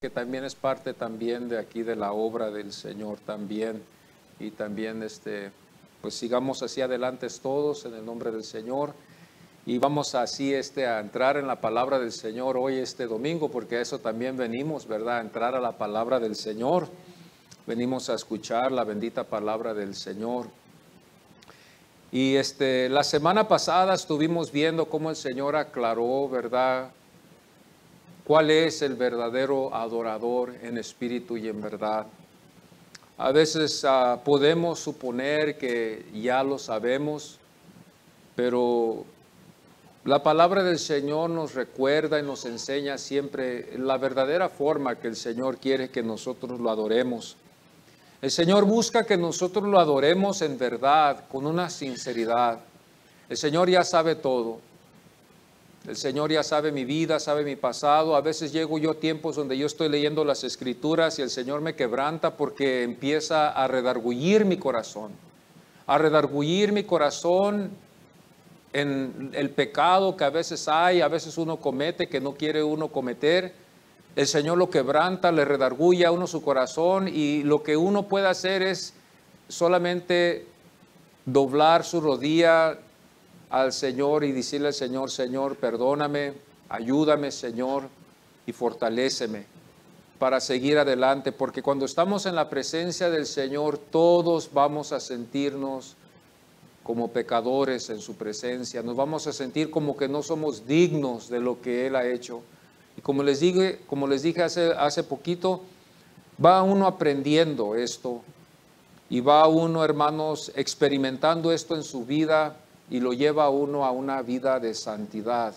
que también es parte también de aquí de la obra del Señor también. Y también pues sigamos así adelante todos en el nombre del Señor. Y vamos así a entrar en la palabra del Señor hoy domingo, porque a eso también venimos, ¿verdad? A entrar a la palabra del Señor. Venimos a escuchar la bendita palabra del Señor. Y la semana pasada estuvimos viendo cómo el Señor aclaró, ¿verdad?, cuál es el verdadero adorador en espíritu y en verdad. A veces podemos suponer que ya lo sabemos, pero la palabra del Señor nos recuerda y nos enseña siempre la verdadera forma que el Señor quiere que nosotros lo adoremos. El Señor busca que nosotros lo adoremos en verdad, con una sinceridad. El Señor ya sabe todo. El Señor ya sabe mi vida, sabe mi pasado. A veces llego yo a tiempos donde yo estoy leyendo las Escrituras y el Señor me quebranta porque empieza a redargullir mi corazón. A redargullir mi corazón en el pecado que a veces hay, a veces uno comete que no quiere uno cometer. El Señor lo quebranta, le redarguye a uno su corazón y lo que uno puede hacer es solamente doblar su rodilla al Señor y decirle al Señor: Señor, perdóname, ayúdame, Señor, y fortaléceme para seguir adelante, porque cuando estamos en la presencia del Señor, todos vamos a sentirnos como pecadores en su presencia, nos vamos a sentir como que no somos dignos de lo que Él ha hecho. Y como les dije hace poquito, va uno aprendiendo esto y va uno, hermanos, experimentando esto en su vida y lo lleva a uno a una vida de santidad.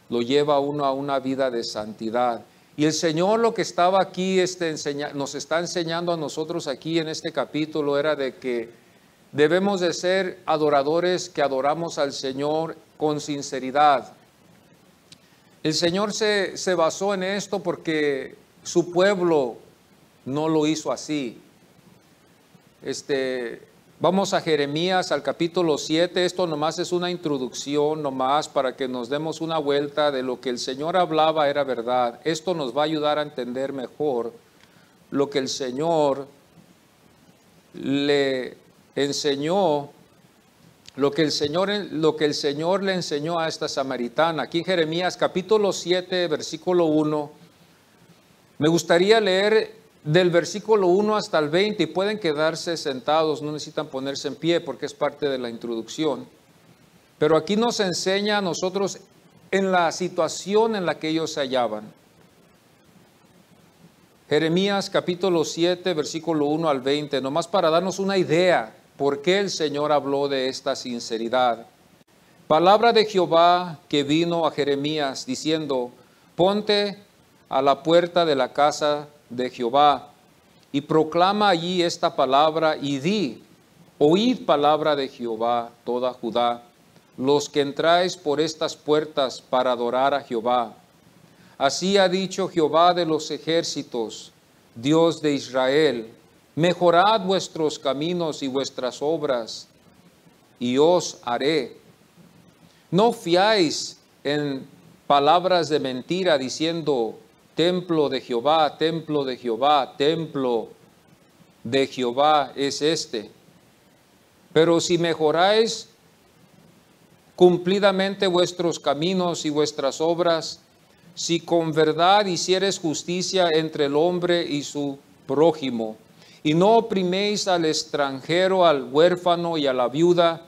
Lo lleva a uno a una vida de santidad. Y el Señor lo que estaba aquí nos está enseñando a nosotros aquí en este capítulo era de que debemos de ser adoradores que adoramos al Señor con sinceridad. El Señor se basó en esto porque su pueblo no lo hizo así. Vamos a Jeremías al capítulo 7, esto nomás es una introducción, nomás para que nos demos una vuelta de lo que el Señor hablaba era verdad. Esto nos va a ayudar a entender mejor lo que el Señor le enseñó, lo que el Señor le enseñó a esta samaritana. Aquí en Jeremías capítulo 7, versículo 1, me gustaría leer del versículo 1 hasta el 20 y pueden quedarse sentados, no necesitan ponerse en pie porque es parte de la introducción. Pero aquí nos enseña a nosotros en la situación en la que ellos se hallaban. Jeremías capítulo 7, versículo 1 al 20, nomás para darnos una idea por qué el Señor habló de esta sinceridad. Palabra de Jehová que vino a Jeremías diciendo: ponte a la puerta de la casa de Jehová y proclama allí esta palabra y di: oíd palabra de Jehová toda Judá, los que entráis por estas puertas para adorar a Jehová. Así ha dicho Jehová de los ejércitos, Dios de Israel: mejorad vuestros caminos y vuestras obras, y os haré. No fiáis en palabras de mentira diciendo: templo de Jehová, templo de Jehová, templo de Jehová es este. Pero si mejoráis cumplidamente vuestros caminos y vuestras obras, si con verdad hicieres justicia entre el hombre y su prójimo, y no opriméis al extranjero, al huérfano y a la viuda,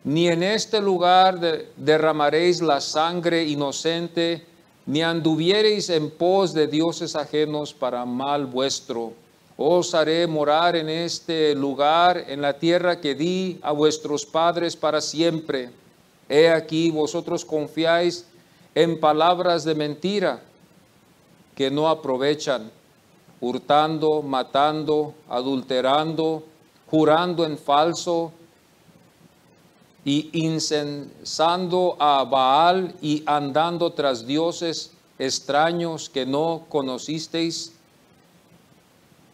ni en este lugar derramaréis la sangre inocente, ni anduviereis en pos de dioses ajenos para mal vuestro. Os haré morar en este lugar, en la tierra que di a vuestros padres para siempre. He aquí, vosotros confiáis en palabras de mentira que no aprovechan, hurtando, matando, adulterando, jurando en falso y incensando a Baal y andando tras dioses extraños que no conocisteis.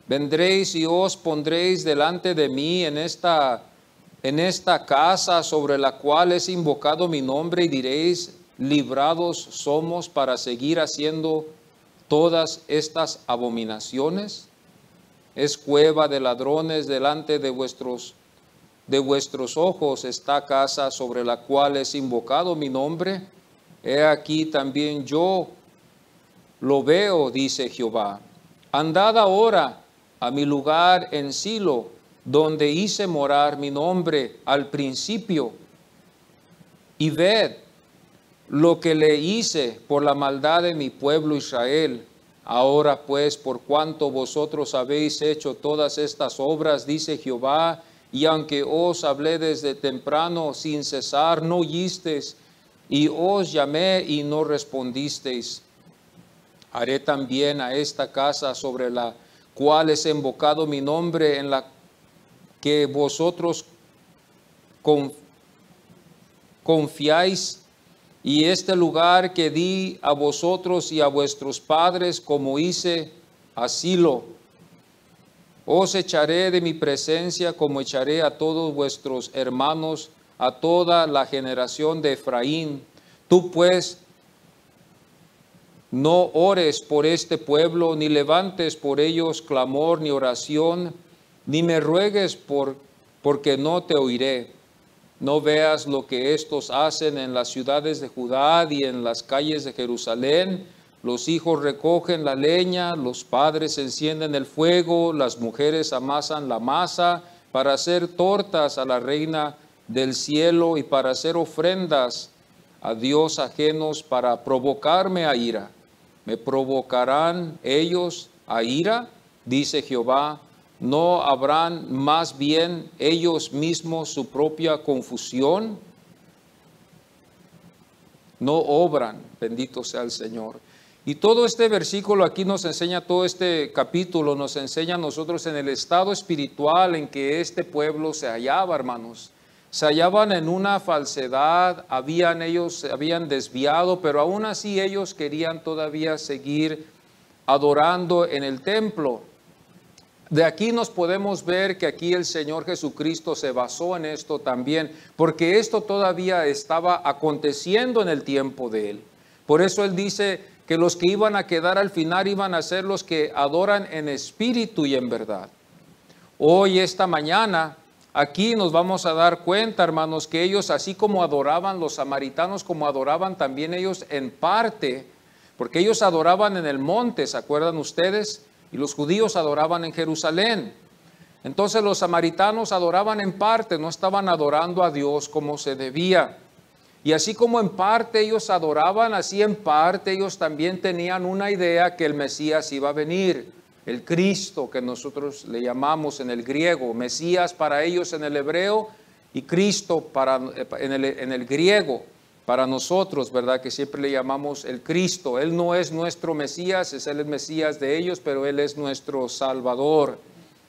Vendréis y os pondréis delante de mí en esta casa sobre la cual es invocado mi nombre y diréis: librados somos para seguir haciendo todas estas abominaciones? Es cueva de ladrones delante de vuestros ojos esta casa sobre la cual es invocado mi nombre. He aquí también yo lo veo, dice Jehová. Andad ahora a mi lugar en Silo, donde hice morar mi nombre al principio, y ved lo que le hice por la maldad de mi pueblo Israel. Ahora pues, por cuanto vosotros habéis hecho todas estas obras, dice Jehová, y aunque os hablé desde temprano sin cesar, no oísteis, y os llamé y no respondisteis, haré también a esta casa sobre la cual es invocado mi nombre, en la que vosotros confiáis, y este lugar que di a vosotros y a vuestros padres, como hice a Silo. Os echaré de mi presencia, como echaré a todos vuestros hermanos, a toda la generación de Efraín. Tú pues no ores por este pueblo, ni levantes por ellos clamor ni oración, ni me ruegues porque no te oiré. No veas lo que estos hacen en las ciudades de Judá y en las calles de Jerusalén. Los hijos recogen la leña, los padres encienden el fuego, las mujeres amasan la masa para hacer tortas a la reina del cielo y para hacer ofrendas a Dios ajenos, para provocarme a ira. ¿Me provocarán ellos a ira? Dice Jehová. ¿No habrán más bien ellos mismos su propia confusión? No obran, bendito sea el Señor. Y todo este versículo aquí nos enseña, todo este capítulo nos enseña a nosotros en el estado espiritual en que este pueblo se hallaba, hermanos. Se hallaban en una falsedad, ellos se habían desviado, pero aún así ellos querían todavía seguir adorando en el templo. De aquí nos podemos ver que aquí el Señor Jesucristo se basó en esto también, porque esto todavía estaba aconteciendo en el tiempo de Él. Por eso Él dice que los que iban a quedar al final iban a ser los que adoran en espíritu y en verdad. Hoy, esta mañana, aquí nos vamos a dar cuenta, hermanos, que ellos, así como adoraban los samaritanos, como adoraban también ellos en parte, porque ellos adoraban en el monte, ¿se acuerdan ustedes? Y los judíos adoraban en Jerusalén. Entonces los samaritanos adoraban en parte, no estaban adorando a Dios como se debía. Y así como en parte ellos adoraban, así en parte ellos también tenían una idea que el Mesías iba a venir. El Cristo, que nosotros le llamamos en el griego, Mesías para ellos en el hebreo y Cristo en el griego. Para nosotros, ¿verdad? Que siempre le llamamos el Cristo. Él no es nuestro Mesías, es el Mesías de ellos, pero Él es nuestro Salvador.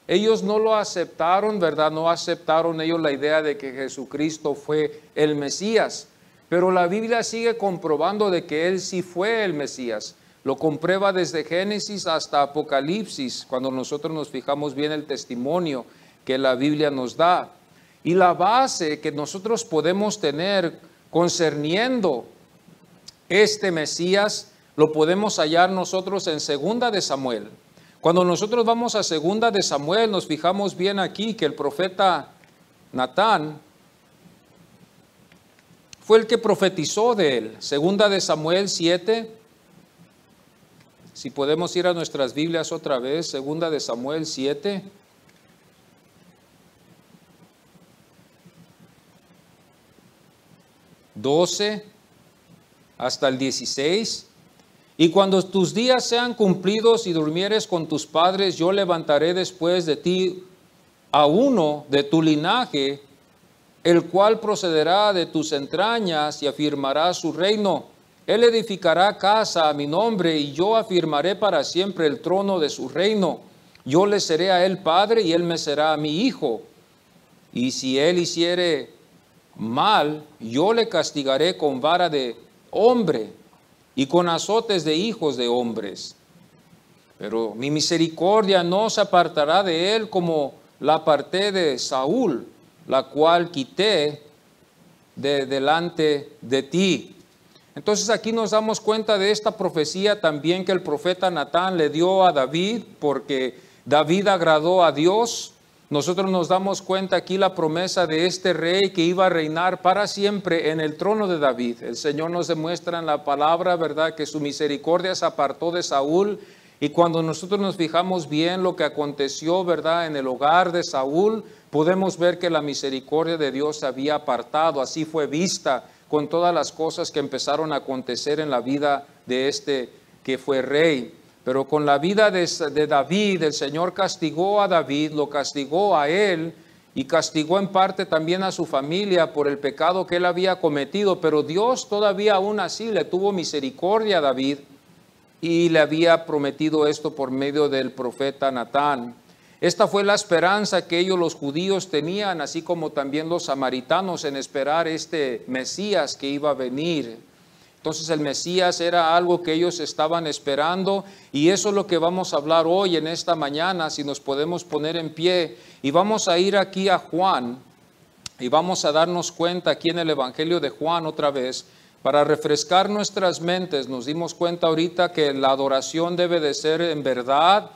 Ellos no lo aceptaron, ¿verdad? No aceptaron ellos la idea de que Jesucristo fue el Mesías. Pero la Biblia sigue comprobando de que Él sí fue el Mesías. Lo comprueba desde Génesis hasta Apocalipsis, cuando nosotros nos fijamos bien el testimonio que la Biblia nos da. Y la base que nosotros podemos tener concerniendo este Mesías, lo podemos hallar nosotros en 2 de Samuel. Cuando nosotros vamos a 2 de Samuel, nos fijamos bien aquí que el profeta Natán fue el que profetizó de él. 2 de Samuel 7, si podemos ir a nuestras Biblias otra vez, 2 de Samuel 7. (12) hasta el 16. Y cuando tus días sean cumplidos y durmieres con tus padres, yo levantaré después de ti a uno de tu linaje, el cual procederá de tus entrañas y afirmará su reino. Él edificará casa a mi nombre y yo afirmaré para siempre el trono de su reino. Yo le seré a él padre y él me será a mi hijo. Y si él hiciere mal, yo le castigaré con vara de hombre y con azotes de hijos de hombres. Pero mi misericordia no se apartará de él como la aparté de Saúl, la cual quité de delante de ti. Entonces aquí nos damos cuenta de esta profecía también que el profeta Natán le dio a David, porque David agradó a Dios. Nosotros nos damos cuenta aquí la promesa de este rey que iba a reinar para siempre en el trono de David. El Señor nos demuestra en la palabra, ¿verdad?, que su misericordia se apartó de Saúl. Y cuando nosotros nos fijamos bien lo que aconteció, ¿verdad?, en el hogar de Saúl, podemos ver que la misericordia de Dios se había apartado. Así fue vista con todas las cosas que empezaron a acontecer en la vida de este que fue rey. Pero con la vida de David, el Señor castigó a David, lo castigó a él y castigó en parte también a su familia por el pecado que él había cometido. Pero Dios todavía aún así le tuvo misericordia a David y le había prometido esto por medio del profeta Natán. Esta fue la esperanza que ellos los judíos tenían, así como también los samaritanos, en esperar este Mesías que iba a venir. Entonces el Mesías era algo que ellos estaban esperando, y eso es lo que vamos a hablar hoy en esta mañana, si nos podemos poner en pie. Y vamos a ir aquí a Juan, y vamos a darnos cuenta aquí en el Evangelio de Juan otra vez, para refrescar nuestras mentes. Nos dimos cuenta ahorita que la adoración debe de ser en verdad.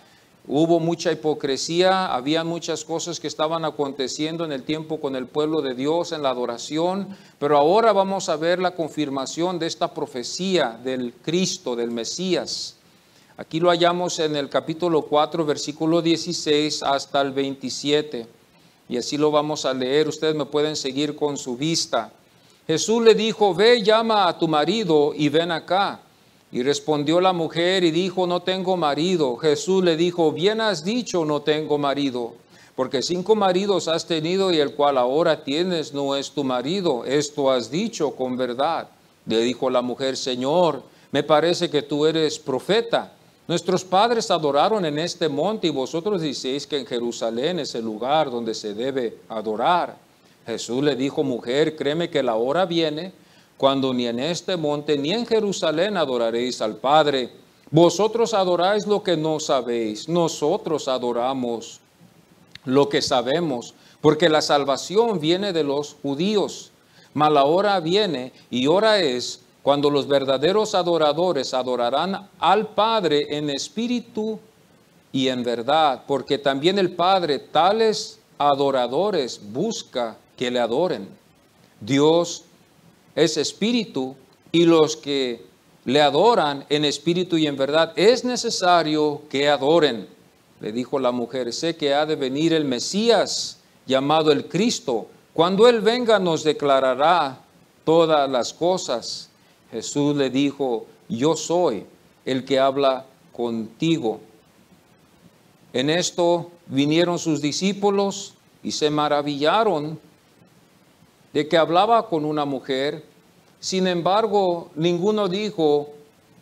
Hubo mucha hipocresía, había muchas cosas que estaban aconteciendo en el tiempo con el pueblo de Dios en la adoración, pero ahora vamos a ver la confirmación de esta profecía del Cristo, del Mesías. Aquí lo hallamos en el capítulo 4, versículo 16 hasta el 27, y así lo vamos a leer. Ustedes me pueden seguir con su vista. Jesús le dijo: ve, llama a tu marido y ven acá. Y respondió la mujer y dijo: no tengo marido. Jesús le dijo: bien has dicho, no tengo marido, porque 5 maridos has tenido y el cual ahora tienes no es tu marido. Esto has dicho con verdad. Le dijo la mujer: Señor, me parece que tú eres profeta. Nuestros padres adoraron en este monte y vosotros decís que en Jerusalén es el lugar donde se debe adorar. Jesús le dijo: mujer, créeme que la hora viene cuando ni en este monte ni en Jerusalén adoraréis al Padre. Vosotros adoráis lo que no sabéis, nosotros adoramos lo que sabemos, porque la salvación viene de los judíos. Mas la hora viene y hora es cuando los verdaderos adoradores adorarán al Padre en espíritu y en verdad, porque también el Padre tales adoradores busca que le adoren. Dios es espíritu, y los que le adoran en espíritu y en verdad es necesario que adoren. Le dijo la mujer: sé que ha de venir el Mesías, llamado el Cristo. Cuando Él venga nos declarará todas las cosas. Jesús le dijo: yo soy el que habla contigo. En esto vinieron sus discípulos y se maravillaron de que hablaba con una mujer. Sin embargo, ninguno dijo: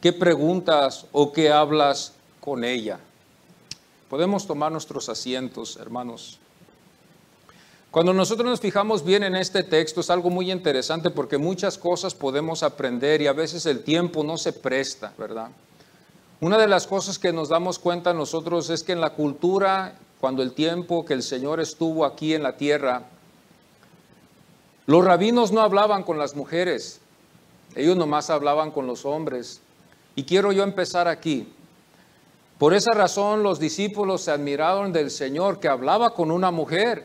¿qué preguntas o qué hablas con ella? Podemos tomar nuestros asientos, hermanos. Cuando nosotros nos fijamos bien en este texto, es algo muy interesante, porque muchas cosas podemos aprender y a veces el tiempo no se presta, ¿verdad? Una de las cosas que nos damos cuenta nosotros es que en la cultura, cuando el tiempo que el Señor estuvo aquí en la tierra, los rabinos no hablaban con las mujeres, ellos nomás hablaban con los hombres. Y quiero yo empezar aquí. Por esa razón los discípulos se admiraron del Señor, que hablaba con una mujer.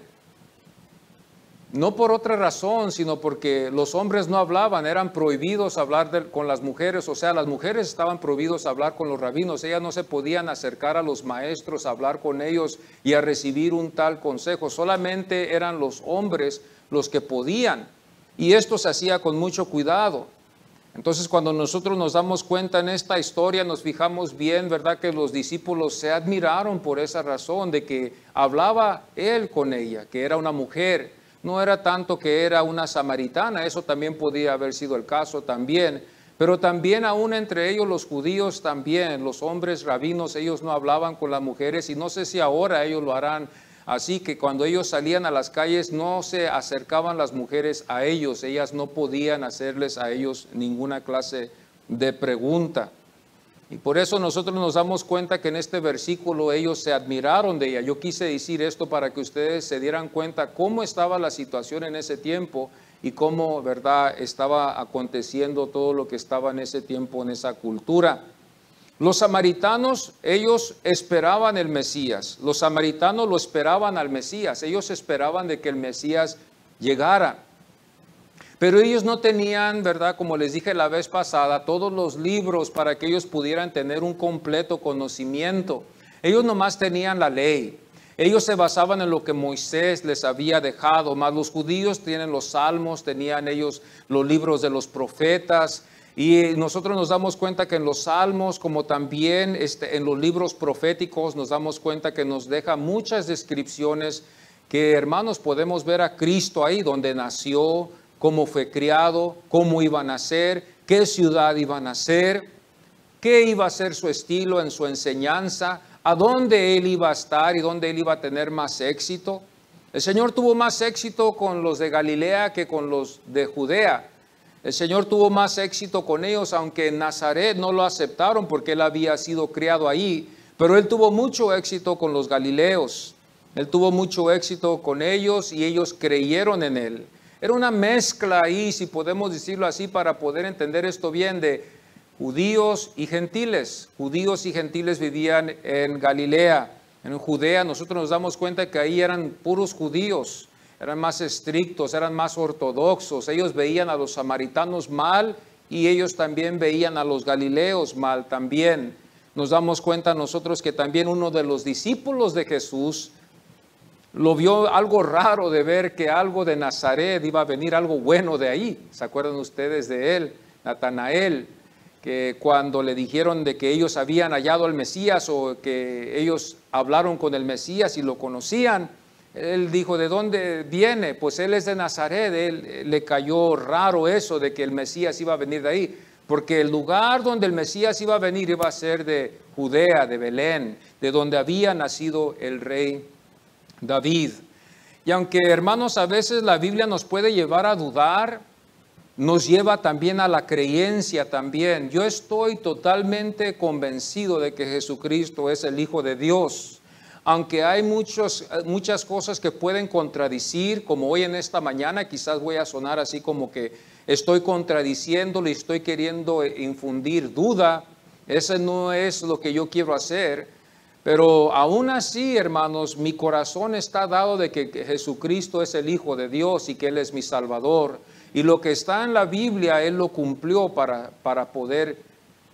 No por otra razón, sino porque los hombres no hablaban, eran prohibidos hablar con las mujeres. O sea, las mujeres estaban prohibidos hablar con los rabinos. Ellas no se podían acercar a los maestros, a hablar con ellos y a recibir un tal consejo. Solamente eran los hombres los que podían, y esto se hacía con mucho cuidado. Entonces, cuando nosotros nos damos cuenta en esta historia, nos fijamos bien, ¿verdad?, que los discípulos se admiraron por esa razón, de que hablaba Él con ella, que era una mujer. No era tanto que era una samaritana, eso también podía haber sido el caso también, pero también aún entre ellos los judíos también, los hombres rabinos, ellos no hablaban con las mujeres, y no sé si ahora ellos lo harán. Así que cuando ellos salían a las calles no se acercaban las mujeres a ellos, ellas no podían hacerles a ellos ninguna clase de pregunta. Y por eso nosotros nos damos cuenta que en este versículo ellos se admiraron de ella. Yo quise decir esto para que ustedes se dieran cuenta cómo estaba la situación en ese tiempo y cómo, ¿verdad?, estaba aconteciendo todo lo que estaba en ese tiempo, en esa cultura. Los samaritanos, ellos esperaban el Mesías. Los samaritanos lo esperaban al Mesías. Ellos esperaban de que el Mesías llegara. Pero ellos no tenían, ¿verdad?, como les dije la vez pasada, todos los libros para que ellos pudieran tener un completo conocimiento. Ellos nomás tenían la ley. Ellos se basaban en lo que Moisés les había dejado, más los judíos tienen los salmos, tenían ellos los libros de los profetas, y nosotros nos damos cuenta que en los salmos, como también en los libros proféticos, nos damos cuenta que nos deja muchas descripciones que, hermanos, podemos ver a Cristo ahí, donde nació, cómo fue criado, cómo iba a nacer, qué ciudad iba a nacer, qué iba a ser su estilo en su enseñanza, a dónde él iba a estar y dónde él iba a tener más éxito. El Señor tuvo más éxito con los de Galilea que con los de Judea. El Señor tuvo más éxito con ellos, aunque en Nazaret no lo aceptaron porque él había sido criado ahí, pero él tuvo mucho éxito con los galileos. Él tuvo mucho éxito con ellos y ellos creyeron en él. Era una mezcla ahí, si podemos decirlo así, para poder entender esto bien, de judíos y gentiles. Judíos y gentiles vivían en Galilea. En Judea nosotros nos damos cuenta que ahí eran puros judíos. Eran más estrictos, eran más ortodoxos. Ellos veían a los samaritanos mal y ellos también veían a los galileos mal también. Nos damos cuenta nosotros que también uno de los discípulos de Jesús lo vio algo raro de ver que algo de Nazaret iba a venir algo bueno de ahí. ¿Se acuerdan ustedes de él? Natanael, que cuando le dijeron de que ellos habían hallado al Mesías o que ellos hablaron con el Mesías y lo conocían, él dijo, ¿de dónde viene? Pues él es de Nazaret. Él le cayó raro eso de que el Mesías iba a venir de ahí, porque el lugar donde el Mesías iba a venir iba a ser de Judea, de Belén, de donde había nacido el rey David. Y aunque, hermanos, a veces la Biblia nos puede llevar a dudar, nos lleva también a la creencia también. Yo estoy totalmente convencido de que Jesucristo es el Hijo de Dios. Aunque hay muchas cosas que pueden contradecir, como hoy en esta mañana, quizás voy a sonar así como que estoy contradiciéndolo y estoy queriendo infundir duda. Ese no es lo que yo quiero hacer. Pero aún así, hermanos, mi corazón está dado de que Jesucristo es el Hijo de Dios y que Él es mi Salvador. Y lo que está en la Biblia, Él lo cumplió para poder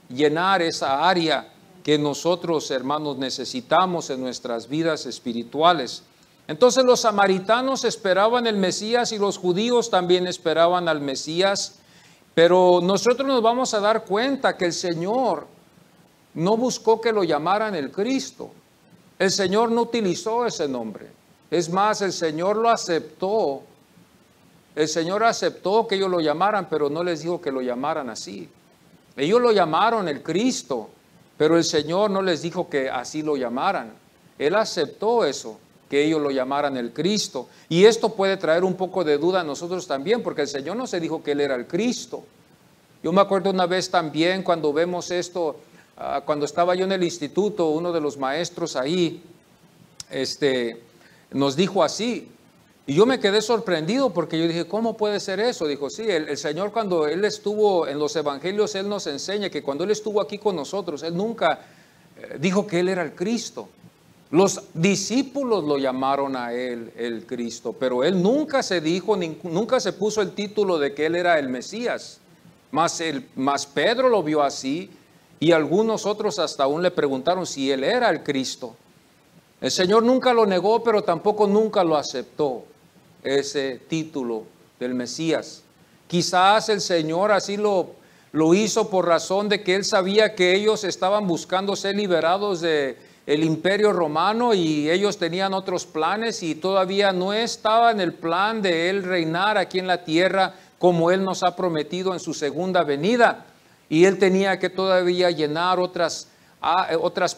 llenar esa área que nosotros, hermanos, necesitamos en nuestras vidas espirituales. Entonces los samaritanos esperaban el Mesías y los judíos también esperaban al Mesías. Pero nosotros nos vamos a dar cuenta que el Señor no buscó que lo llamaran el Cristo. El Señor no utilizó ese nombre. Es más, el Señor lo aceptó. El Señor aceptó que ellos lo llamaran, pero no les dijo que lo llamaran así. Ellos lo llamaron el Cristo, pero el Señor no les dijo que así lo llamaran. Él aceptó eso, que ellos lo llamaran el Cristo. Y esto puede traer un poco de duda a nosotros también, porque el Señor no se dijo que Él era el Cristo. Yo me acuerdo una vez también cuando vemos esto, cuando estaba yo en el instituto, uno de los maestros ahí nos dijo así. Y yo me quedé sorprendido porque yo dije, ¿cómo puede ser eso? Dijo, sí, el Señor cuando Él estuvo en los evangelios, Él nos enseña que cuando Él estuvo aquí con nosotros, Él nunca dijo que Él era el Cristo. Los discípulos lo llamaron a Él el Cristo, pero Él nunca se dijo, nunca se puso el título de que Él era el Mesías. Más Pedro lo vio así y algunos otros hasta aún le preguntaron si Él era el Cristo. El Señor nunca lo negó, pero tampoco nunca lo aceptó, ese título del Mesías. Quizás el Señor así lo hizo por razón de que Él sabía que ellos estaban buscando ser liberados del imperio romano y ellos tenían otros planes y todavía no estaba en el plan de Él reinar aquí en la tierra como Él nos ha prometido en su segunda venida. Y Él tenía que todavía llenar otras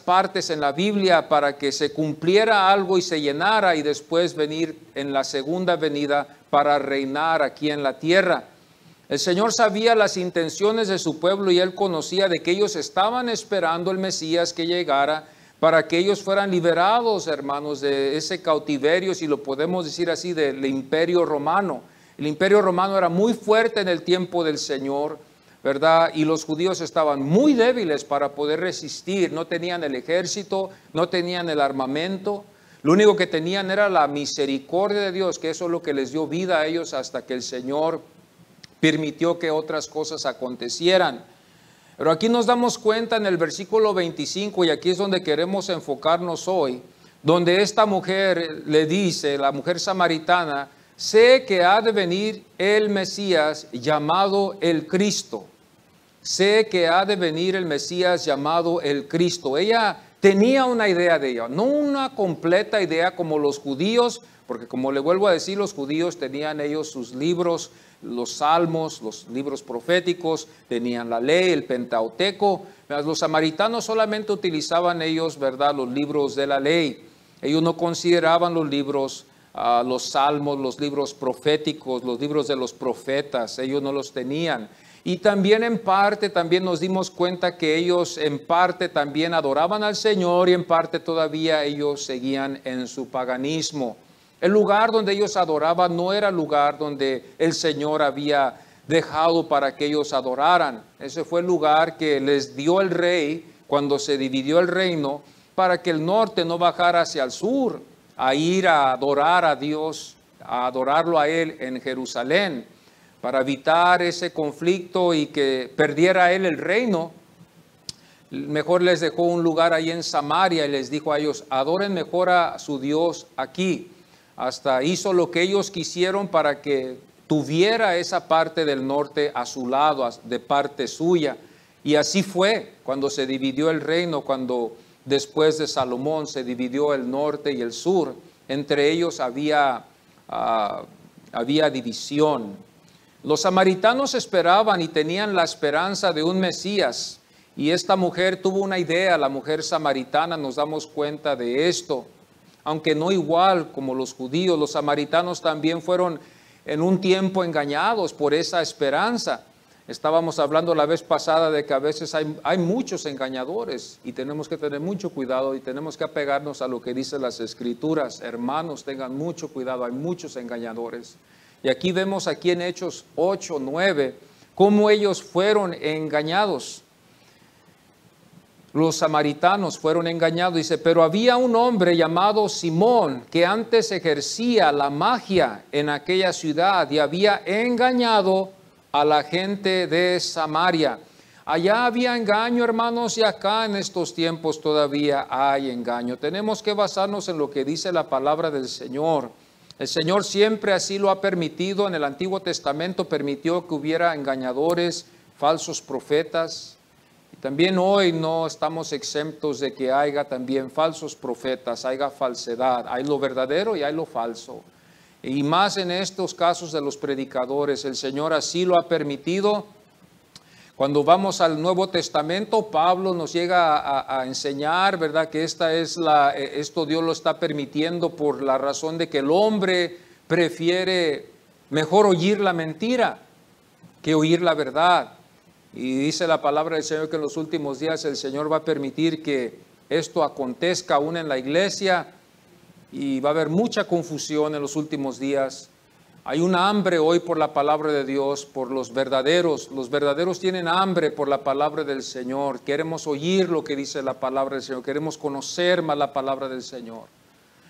partes en la Biblia para que se cumpliera algo y se llenara y después venir en la segunda venida para reinar aquí en la tierra. El Señor sabía las intenciones de su pueblo y Él conocía de que ellos estaban esperando el Mesías que llegara para que ellos fueran liberados, hermanos, de ese cautiverio, si lo podemos decir así, del imperio romano. El imperio romano era muy fuerte en el tiempo del Señor, ¿verdad? Y los judíos estaban muy débiles para poder resistir. No tenían el ejército, no tenían el armamento. Lo único que tenían era la misericordia de Dios, que eso es lo que les dio vida a ellos hasta que el Señor permitió que otras cosas acontecieran. Pero aquí nos damos cuenta en el versículo 25, y aquí es donde queremos enfocarnos hoy, donde esta mujer le dice, la mujer samaritana, sé que ha de venir el Mesías llamado el Cristo. Sé que ha de venir el Mesías llamado el Cristo. Ella tenía una idea de ella, no una completa idea como los judíos, porque como le vuelvo a decir, los judíos tenían ellos sus libros, los salmos, los libros proféticos, tenían la ley, el Pentateuco. Los samaritanos solamente utilizaban ellos, ¿verdad?, los libros de la ley. Ellos no consideraban los libros, los salmos, los libros proféticos, los libros de los profetas, ellos no los tenían. Y también en parte, también nos dimos cuenta que ellos en parte también adoraban al Señor y en parte todavía ellos seguían en su paganismo. El lugar donde ellos adoraban no era el lugar donde el Señor había dejado para que ellos adoraran. Ese fue el lugar que les dio el rey cuando se dividió el reino, para que el norte no bajara hacia el sur, a ir a adorar a Dios, a adorarlo a Él en Jerusalén, para evitar ese conflicto y que perdiera Él el reino. Mejor les dejó un lugar ahí en Samaria y les dijo a ellos, adoren mejor a su Dios aquí. Hasta hizo lo que ellos quisieron para que tuviera esa parte del norte a su lado, de parte suya. Y así fue cuando se dividió el reino, cuando después de Salomón se dividió el norte y el sur. Entre ellos había división. Los samaritanos esperaban y tenían la esperanza de un Mesías. Y esta mujer tuvo una idea, la mujer samaritana, nos damos cuenta de esto. Aunque no igual como los judíos, los samaritanos también fueron en un tiempo engañados por esa esperanza. Estábamos hablando la vez pasada de que a veces hay muchos engañadores y tenemos que tener mucho cuidado y tenemos que apegarnos a lo que dicen las Escrituras. Hermanos, tengan mucho cuidado, hay muchos engañadores. Y aquí vemos aquí en Hechos 8, 9, cómo ellos fueron engañados. Los samaritanos fueron engañados, dice, pero había un hombre llamado Simón que antes ejercía la magia en aquella ciudad y había engañado a la gente de Samaria. Allá había engaño, hermanos, y acá en estos tiempos todavía hay engaño. Tenemos que basarnos en lo que dice la palabra del Señor. El Señor siempre así lo ha permitido. En el Antiguo Testamento permitió que hubiera engañadores, falsos profetas. También hoy no estamos exentos de que haya también falsos profetas, haya falsedad, hay lo verdadero y hay lo falso. Y más en estos casos de los predicadores, el Señor así lo ha permitido. Cuando vamos al Nuevo Testamento, Pablo nos llega a enseñar, ¿verdad?, que esto Dios lo está permitiendo por la razón de que el hombre prefiere mejor oír la mentira que oír la verdad. Y dice la palabra del Señor que en los últimos días el Señor va a permitir que esto acontezca aún en la iglesia y va a haber mucha confusión en los últimos días. Hay una hambre hoy por la palabra de Dios, por los verdaderos. Los verdaderos tienen hambre por la palabra del Señor. Queremos oír lo que dice la palabra del Señor. Queremos conocer más la palabra del Señor.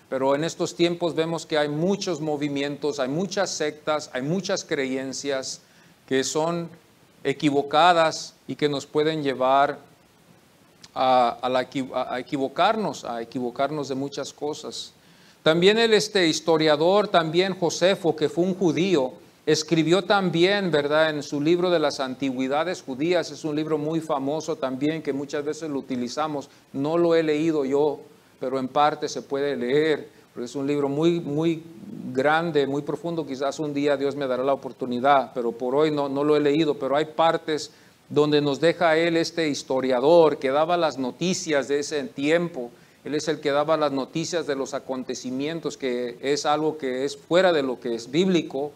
Pero en estos tiempos vemos que hay muchos movimientos, hay muchas sectas, hay muchas creencias que son equivocadas y que nos pueden llevar a equivocarnos de muchas cosas. También el historiador, también Josefo, que fue un judío, escribió también, ¿verdad?, en su libro de las antigüedades judías. Es un libro muy famoso también que muchas veces lo utilizamos. No lo he leído yo, pero en parte se puede leer, porque es un libro muy, muy grande, muy profundo. Quizás un día Dios me dará la oportunidad, pero por hoy no lo he leído. Pero hay partes donde nos deja él, este historiador, que daba las noticias de ese tiempo. Él es el que daba las noticias de los acontecimientos, que es algo que es fuera de lo que es bíblico,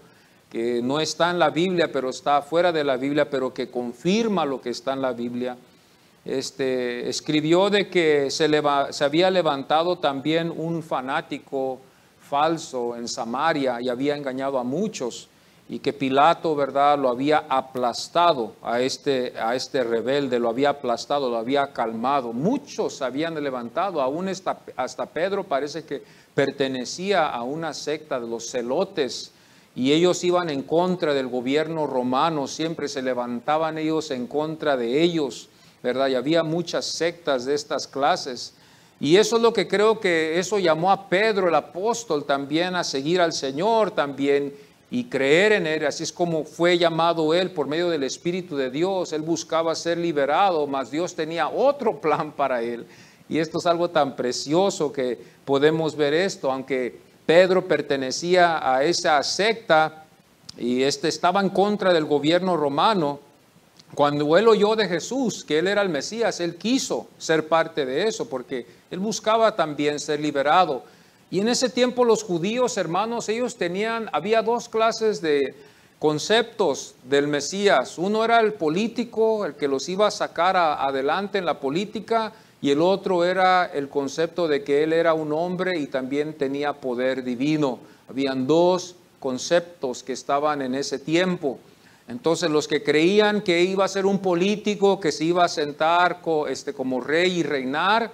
que no está en la Biblia, pero está fuera de la Biblia, pero que confirma lo que está en la Biblia. Escribió de que se había levantado también un fanático falso en Samaria y había engañado a muchos. y que Pilato, ¿verdad?, lo había aplastado a este rebelde, lo había aplastado, lo había calmado. Muchos se habían levantado, aún hasta Pedro parece que pertenecía a una secta de los celotes, y ellos iban en contra del gobierno romano, siempre se levantaban ellos en contra de ellos, ¿verdad? Y había muchas sectas de estas clases. Y eso es lo que creo que eso llamó a Pedro, el apóstol, también a seguir al Señor también y creer en Él. Así es como fue llamado Él por medio del Espíritu de Dios. Él buscaba ser liberado, mas Dios tenía otro plan para Él. Y esto es algo tan precioso que podemos ver esto, aunque Pedro pertenecía a esa secta y estaba en contra del gobierno romano. Cuando él oyó de Jesús, que él era el Mesías, él quiso ser parte de eso, porque él buscaba también ser liberado. Y en ese tiempo los judíos, hermanos, había dos clases de conceptos del Mesías. Uno era el político, el que los iba a sacar adelante en la política, y el otro era el concepto de que él era un hombre y también tenía poder divino. Habían dos conceptos que estaban en ese tiempo. Entonces los que creían que iba a ser un político, que se iba a sentar como rey y reinar,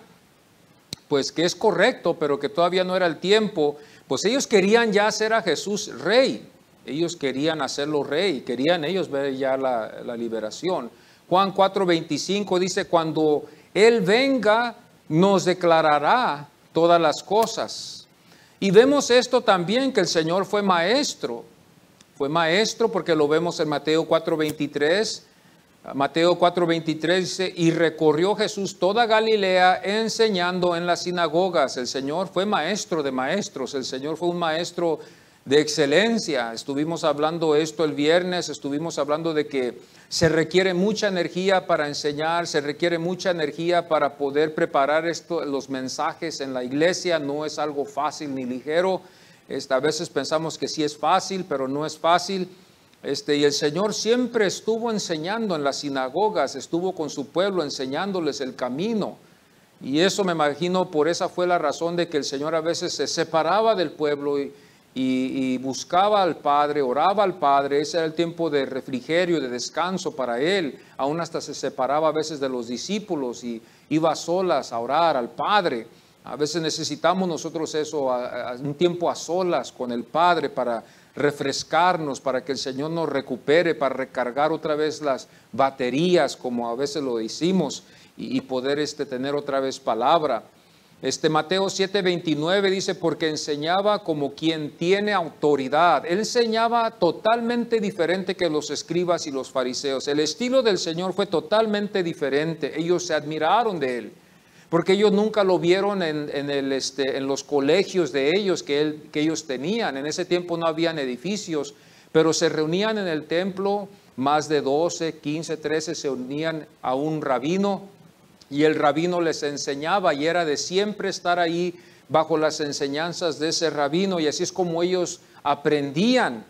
pues que es correcto, pero que todavía no era el tiempo, pues ellos querían ya hacer a Jesús rey. Ellos querían hacerlo rey, querían ellos ver ya la liberación. Juan 4:25 dice, cuando Él venga, nos declarará todas las cosas. Y vemos esto también, que el Señor fue maestro. Fue maestro porque lo vemos en Mateo 4:23. Mateo 4:23 dice, y recorrió Jesús toda Galilea enseñando en las sinagogas. El Señor fue maestro de maestros, el Señor fue un maestro de excelencia. Estuvimos hablando esto el viernes, estuvimos hablando de que se requiere mucha energía para enseñar, se requiere mucha energía para poder preparar los mensajes en la iglesia. No es algo fácil ni ligero. A veces pensamos que sí es fácil, pero no es fácil. Y el Señor siempre estuvo enseñando en las sinagogas, estuvo con su pueblo enseñándoles el camino. Y eso me imagino, por esa fue la razón de que el Señor a veces se separaba del pueblo y buscaba al Padre, oraba al Padre. Ese era el tiempo de refrigerio, de descanso para Él. Aún hasta se separaba a veces de los discípulos y iba a solas a orar al Padre. A veces necesitamos nosotros eso, un tiempo a solas con el Padre para refrescarnos, para que el Señor nos recupere, para recargar otra vez las baterías, como a veces lo hicimos, y poder tener otra vez palabra. Mateo 7:29 dice, porque enseñaba como quien tiene autoridad. Él enseñaba totalmente diferente que los escribas y los fariseos. El estilo del Señor fue totalmente diferente. Ellos se admiraron de Él, porque ellos nunca lo vieron en los colegios de ellos que ellos tenían. En ese tiempo no habían edificios, pero se reunían en el templo, más de 12, 15, 13 se unían a un rabino, y el rabino les enseñaba, y era de siempre estar ahí bajo las enseñanzas de ese rabino, y así es como ellos aprendían.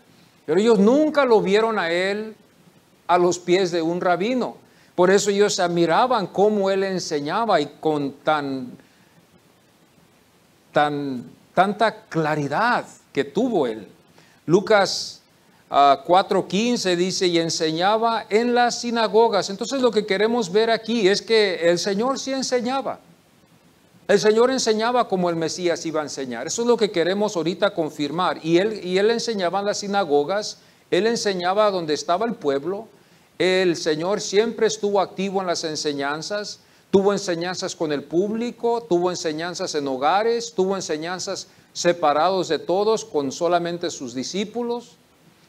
Pero ellos nunca lo vieron a él a los pies de un rabino. Por eso ellos admiraban cómo él enseñaba, y con tanta claridad que tuvo él. Lucas 4:15 dice, y enseñaba en las sinagogas. Entonces lo que queremos ver aquí es que el Señor sí enseñaba. El Señor enseñaba como el Mesías iba a enseñar. Eso es lo que queremos ahorita confirmar. Y él enseñaba en las sinagogas, él enseñaba donde estaba el pueblo. El Señor siempre estuvo activo en las enseñanzas. Tuvo enseñanzas con el público, tuvo enseñanzas en hogares, tuvo enseñanzas separados de todos con solamente sus discípulos.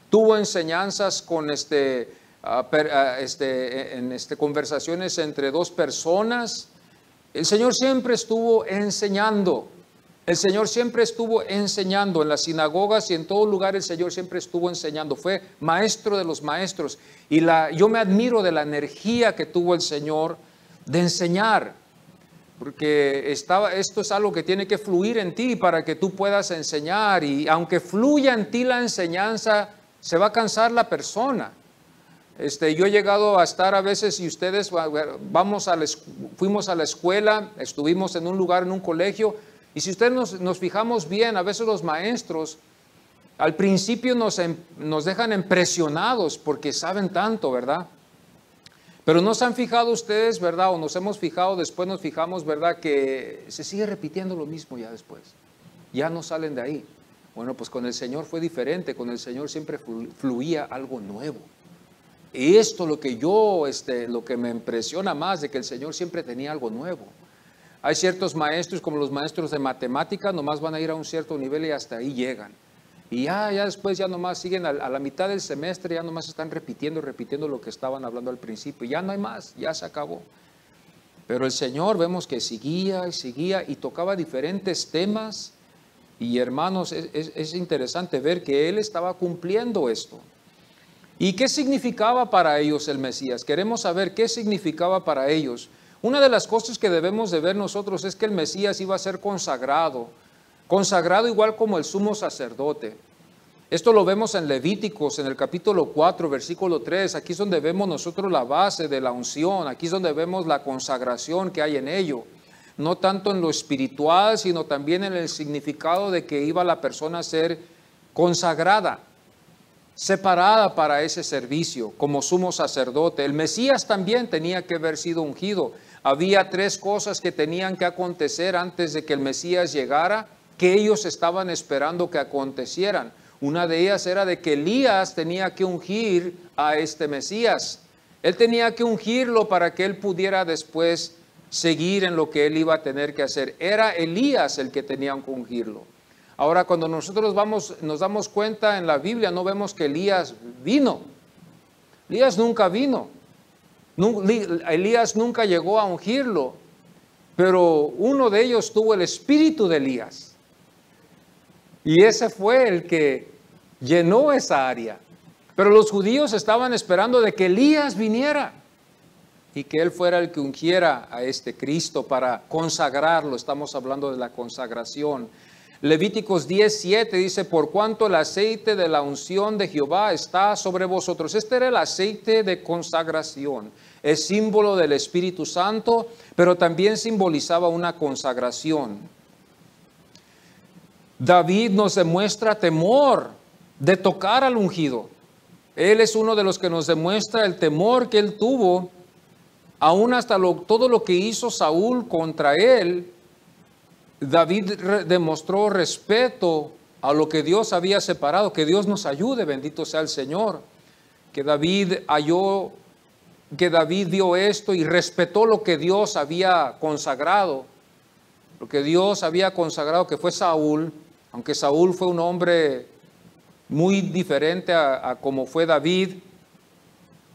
Tuvo enseñanzas con conversaciones entre dos personas. El Señor siempre estuvo enseñando. El Señor siempre estuvo enseñando en las sinagogas y en todo lugar. El Señor siempre estuvo enseñando. Fue maestro de los maestros. Y yo me admiro de la energía que tuvo el Señor de enseñar. Porque esto es algo que tiene que fluir en ti para que tú puedas enseñar. Y aunque fluya en ti la enseñanza, se va a cansar la persona. Yo he llegado a estar a veces, y ustedes fuimos a la escuela, estuvimos en un lugar, en un colegio, y si ustedes nos fijamos bien, a veces los maestros al principio nos dejan impresionados porque saben tanto, ¿verdad? Pero ¿no se han fijado ustedes, verdad? O nos hemos fijado, después nos fijamos, ¿verdad? Que se sigue repitiendo lo mismo ya después. Ya no salen de ahí. Bueno, pues con el Señor fue diferente. Con el Señor siempre fluía algo nuevo. Y esto lo que me impresiona más, de que el Señor siempre tenía algo nuevo. Hay ciertos maestros, como los maestros de matemáticas, nomás van a ir a un cierto nivel y hasta ahí llegan. Y ya después ya nomás siguen a la mitad del semestre, ya nomás están repitiendo lo que estaban hablando al principio. Ya no hay más, ya se acabó. Pero el Señor vemos que seguía y seguía y tocaba diferentes temas. Y hermanos, es interesante ver que Él estaba cumpliendo esto. ¿Y qué significaba para ellos el Mesías? Queremos saber qué significaba para ellos. Una de las cosas que debemos de ver nosotros es que el Mesías iba a ser consagrado igual como el sumo sacerdote. Esto lo vemos en Levíticos, en el capítulo 4, versículo 3. Aquí es donde vemos nosotros la base de la unción. Aquí es donde vemos la consagración que hay en ello. No tanto en lo espiritual, sino también en el significado de que iba la persona a ser consagrada, separada para ese servicio como sumo sacerdote. El Mesías también tenía que haber sido ungido. Había 3 cosas que tenían que acontecer antes de que el Mesías llegara, que ellos estaban esperando que acontecieran. Una de ellas era de que Elías tenía que ungir a este Mesías. Él tenía que ungirlo para que él pudiera después seguir en lo que él iba a tener que hacer. Era Elías el que tenía que ungirlo. Ahora, cuando nosotros nos damos cuenta en la Biblia, no vemos que Elías vino. Elías nunca vino. Elías nunca llegó a ungirlo, pero uno de ellos tuvo el espíritu de Elías. Y ese fue el que llenó esa área. Pero los judíos estaban esperando de que Elías viniera y que él fuera el que ungiera a este Cristo para consagrarlo. Estamos hablando de la consagración. Levíticos 10:7 dice: por cuanto el aceite de la unción de Jehová está sobre vosotros. Este era el aceite de consagración. Es símbolo del Espíritu Santo, pero también simbolizaba una consagración. David nos demuestra temor de tocar al ungido. Él es uno de los que nos demuestra el temor que él tuvo, aún hasta todo lo que hizo Saúl contra él. David demostró respeto a lo que Dios había separado. Que Dios nos ayude, bendito sea el Señor. Que David vio esto y respetó lo que Dios había consagrado. Lo que Dios había consagrado, que fue Saúl. Aunque Saúl fue un hombre muy diferente a como fue David.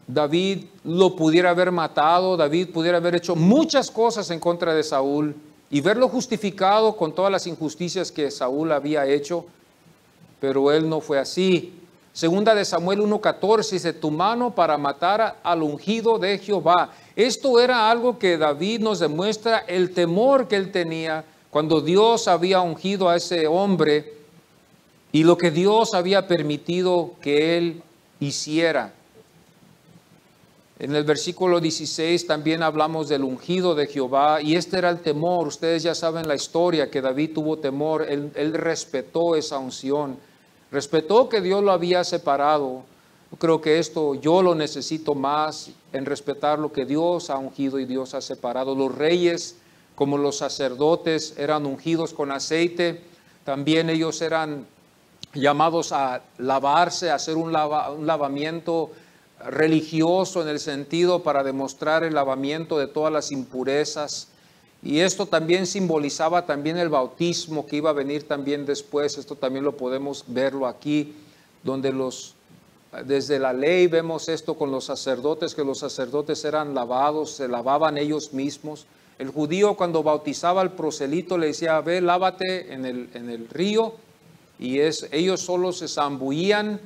David lo pudiera haber matado. David pudiera haber hecho muchas cosas en contra de Saúl y verlo justificado con todas las injusticias que Saúl había hecho, pero él no fue así. Segunda de Samuel 1:14 dice: tu mano para matar al ungido de Jehová. Esto era algo que David nos demuestra el temor que él tenía cuando Dios había ungido a ese hombre y lo que Dios había permitido que él hiciera. En el versículo 16 también hablamos del ungido de Jehová, y este era el temor. Ustedes ya saben la historia, que David tuvo temor. Él respetó esa unción, respetó que Dios lo había separado. Yo creo que esto yo lo necesito más, en respetar lo que Dios ha ungido y Dios ha separado. Los reyes, como los sacerdotes, eran ungidos con aceite. También ellos eran llamados a lavarse, a hacer un lavamiento religioso, en el sentido para demostrar el lavamiento de todas las impurezas. Y esto también simbolizaba también el bautismo que iba a venir también después. Esto también lo podemos verlo aquí, donde desde la ley vemos esto con los sacerdotes, que los sacerdotes eran lavados, se lavaban ellos mismos. El judío, cuando bautizaba al proselito, le decía: ve, lávate en el río, y ellos solo se zambullían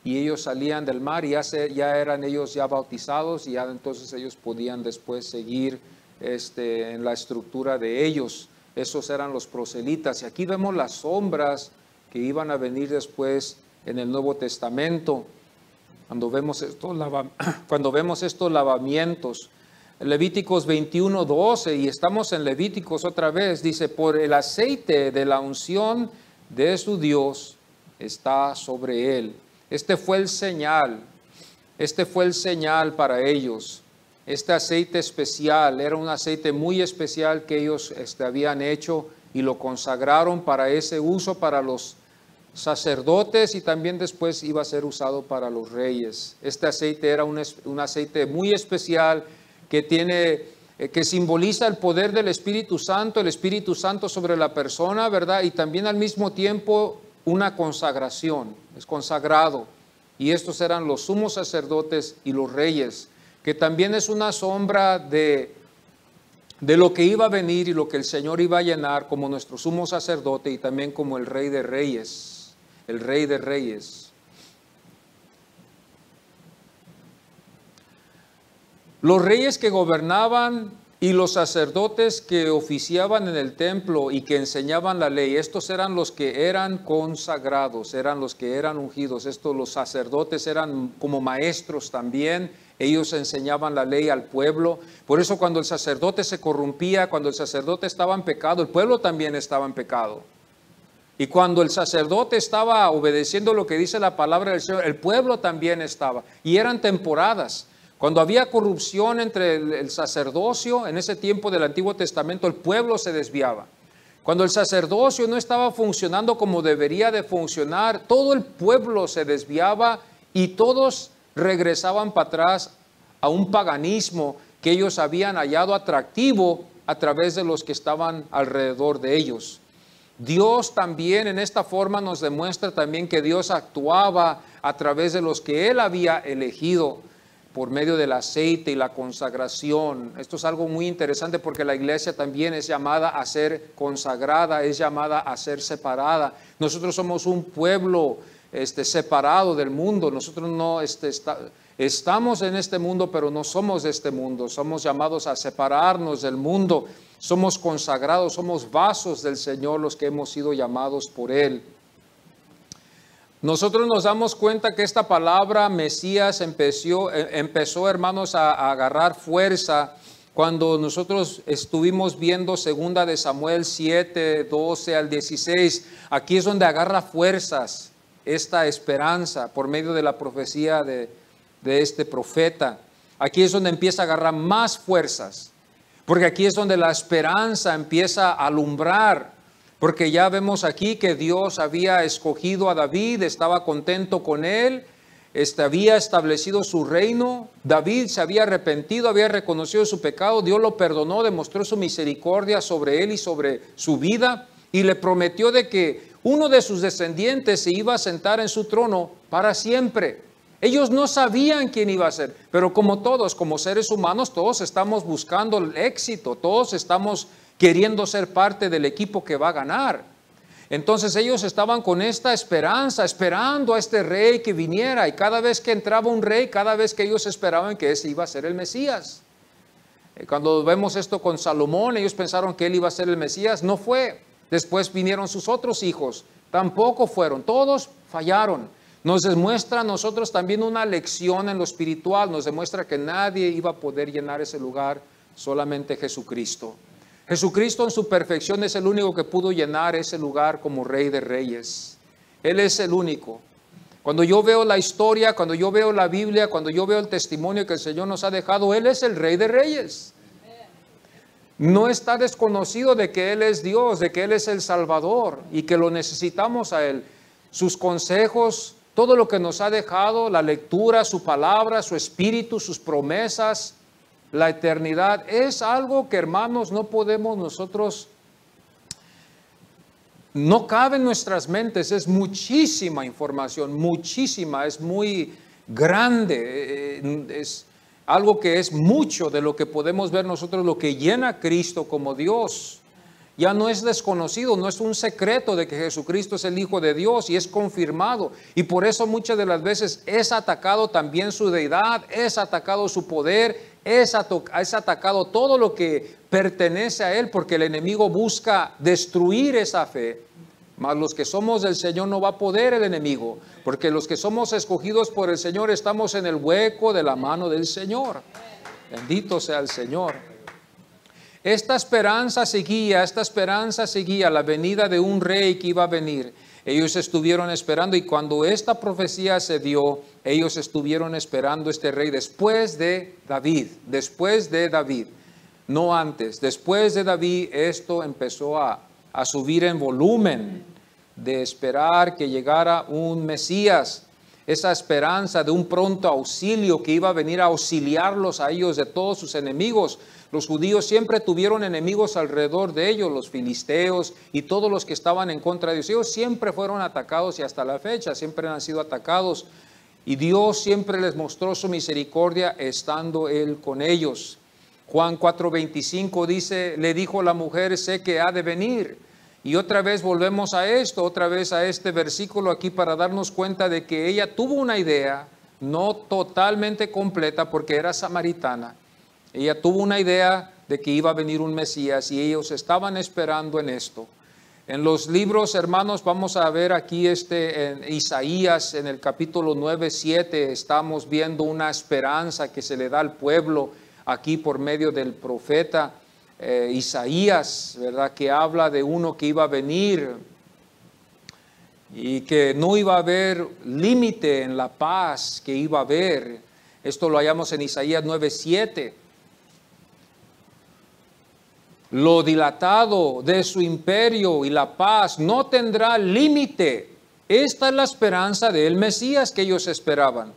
y ellos salían del mar, y ya eran ellos ya bautizados, y ya entonces ellos podían después seguir en la estructura de ellos. Esos eran los proselitas. Y aquí vemos las sombras que iban a venir después en el Nuevo Testamento, cuando vemos estos lavamientos. Levíticos 21:12, y estamos en Levíticos otra vez, dice: por el aceite de la unción de su Dios, está sobre él. Este fue el señal para ellos. Este aceite especial era un aceite muy especial que ellos habían hecho y lo consagraron para ese uso para los sacerdotes, y también después iba a ser usado para los reyes. Este aceite era un aceite muy especial que simboliza el poder del Espíritu Santo, el Espíritu Santo sobre la persona, ¿verdad? Y también al mismo tiempo una consagración, es consagrado. Y estos eran los sumos sacerdotes y los reyes, que también es una sombra de lo que iba a venir y lo que el Señor iba a llenar como nuestro sumo sacerdote y también como el Rey de Reyes, el Rey de Reyes. Los reyes que gobernaban y los sacerdotes que oficiaban en el templo y que enseñaban la ley, estos eran los que eran consagrados, eran los que eran ungidos. Los sacerdotes eran como maestros también, ellos enseñaban la ley al pueblo. Por eso cuando el sacerdote se corrompía, cuando el sacerdote estaba en pecado, el pueblo también estaba en pecado. Y cuando el sacerdote estaba obedeciendo lo que dice la palabra del Señor, el pueblo también estaba. Y eran temporadas. Cuando había corrupción entre el sacerdocio, en ese tiempo del Antiguo Testamento, el pueblo se desviaba. Cuando el sacerdocio no estaba funcionando como debería de funcionar, todo el pueblo se desviaba y todos regresaban para atrás a un paganismo que ellos habían hallado atractivo a través de los que estaban alrededor de ellos. Dios también en esta forma nos demuestra también que Dios actuaba a través de los que Él había elegido, por medio del aceite y la consagración. Esto es algo muy interesante porque la iglesia también es llamada a ser consagrada, es llamada a ser separada. Nosotros somos un pueblo separado del mundo. Nosotros no estamos en este mundo, pero no somos de este mundo. Somos llamados a separarnos del mundo. Somos consagrados, somos vasos del Señor, los que hemos sido llamados por Él. Nosotros nos damos cuenta que esta palabra Mesías empezó, hermanos, a agarrar fuerza cuando nosotros estuvimos viendo 2 de Samuel 7, 12 al 16. Aquí es donde agarra fuerzas esta esperanza por medio de la profecía de este profeta. Aquí es donde empieza a agarrar más fuerzas, porque aquí es donde la esperanza empieza a alumbrar. Porque ya vemos aquí que Dios había escogido a David, estaba contento con él, había establecido su reino. David se había arrepentido, había reconocido su pecado, Dios lo perdonó, demostró su misericordia sobre él y sobre su vida, y le prometió de que uno de sus descendientes se iba a sentar en su trono para siempre. Ellos no sabían quién iba a ser, pero como todos, como seres humanos, todos estamos buscando el éxito, todos estamos queriendo ser parte del equipo que va a ganar. Entonces ellos estaban con esta esperanza, esperando a este rey que viniera, y cada vez que entraba un rey, cada vez que ellos esperaban que ese iba a ser el Mesías. Cuando vemos esto con Salomón, ellos pensaron que él iba a ser el Mesías, no fue. Después vinieron sus otros hijos, tampoco fueron, todos fallaron. Nos demuestra a nosotros también una lección en lo espiritual, nos demuestra que nadie iba a poder llenar ese lugar, solamente Jesucristo. Jesucristo en su perfección es el único que pudo llenar ese lugar como Rey de Reyes. Él es el único. Cuando yo veo la historia, cuando yo veo la Biblia, cuando yo veo el testimonio que el Señor nos ha dejado, Él es el Rey de Reyes. No está desconocido de que Él es Dios, de que Él es el Salvador y que lo necesitamos a Él. Sus consejos, todo lo que nos ha dejado, la lectura, su palabra, su espíritu, sus promesas, la eternidad, es algo que, hermanos, no podemos nosotros, no cabe en nuestras mentes. Es muchísima información, muchísima, es muy grande, es algo que es mucho de lo que podemos ver nosotros, lo que llena a Cristo como Dios. Ya no es desconocido, no es un secreto de que Jesucristo es el Hijo de Dios y es confirmado. Y por eso muchas de las veces es atacado también su deidad, es atacado su poder, es atacado todo lo que pertenece a Él, porque el enemigo busca destruir esa fe. Mas los que somos del Señor no va a poder el enemigo, porque los que somos escogidos por el Señor estamos en el hueco de la mano del Señor. Bendito sea el Señor. Esta esperanza seguía la venida de un rey que iba a venir. Ellos estuvieron esperando, y cuando esta profecía se dio, ellos estuvieron esperando este rey después de David, no antes. Después de David, esto empezó a subir en volumen, de esperar que llegara un Mesías, esa esperanza de un pronto auxilio que iba a venir a auxiliarlos a ellos de todos sus enemigos. Los judíos siempre tuvieron enemigos alrededor de ellos, los filisteos y todos los que estaban en contra de Dios. Ellos siempre fueron atacados, y hasta la fecha siempre han sido atacados. Y Dios siempre les mostró su misericordia estando Él con ellos. Juan 4:25 dice, le dijo la mujer, sé que ha de venir. Y otra vez volvemos a esto, otra vez a este versículo aquí, para darnos cuenta de que ella tuvo una idea, no totalmente completa porque era samaritana. Ella tuvo una idea de que iba a venir un Mesías, y ellos estaban esperando en esto. En los libros, hermanos, vamos a ver aquí en Isaías, en el capítulo 9:7, estamos viendo una esperanza que se le da al pueblo aquí por medio del profeta Isaías, ¿verdad? Que habla de uno que iba a venir y que no iba a haber límite en la paz que iba a haber. Esto lo hallamos en Isaías 9:7. Lo dilatado de su imperio y la paz no tendrá límite. Esta es la esperanza del Mesías que ellos esperaban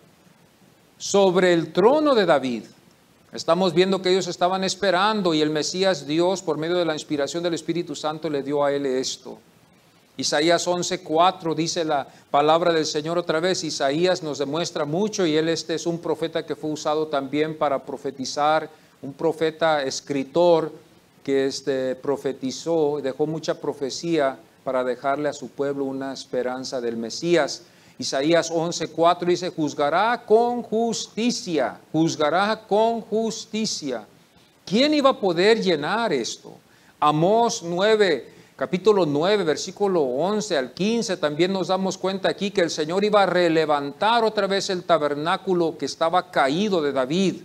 sobre el trono de David. Estamos viendo que ellos estaban esperando, y el Mesías, Dios, por medio de la inspiración del Espíritu Santo, le dio a él esto. Isaías 11:4 dice la palabra del Señor otra vez. Isaías nos demuestra mucho, y él es un profeta que fue usado también para profetizar, un profeta escritor que profetizó, dejó mucha profecía para dejarle a su pueblo una esperanza del Mesías. Isaías 11:4 dice, juzgará con justicia. ¿Quién iba a poder llenar esto? Amós 9, capítulo 9, versículo 11 al 15, también nos damos cuenta aquí que el Señor iba a relevantar otra vez el tabernáculo que estaba caído de David.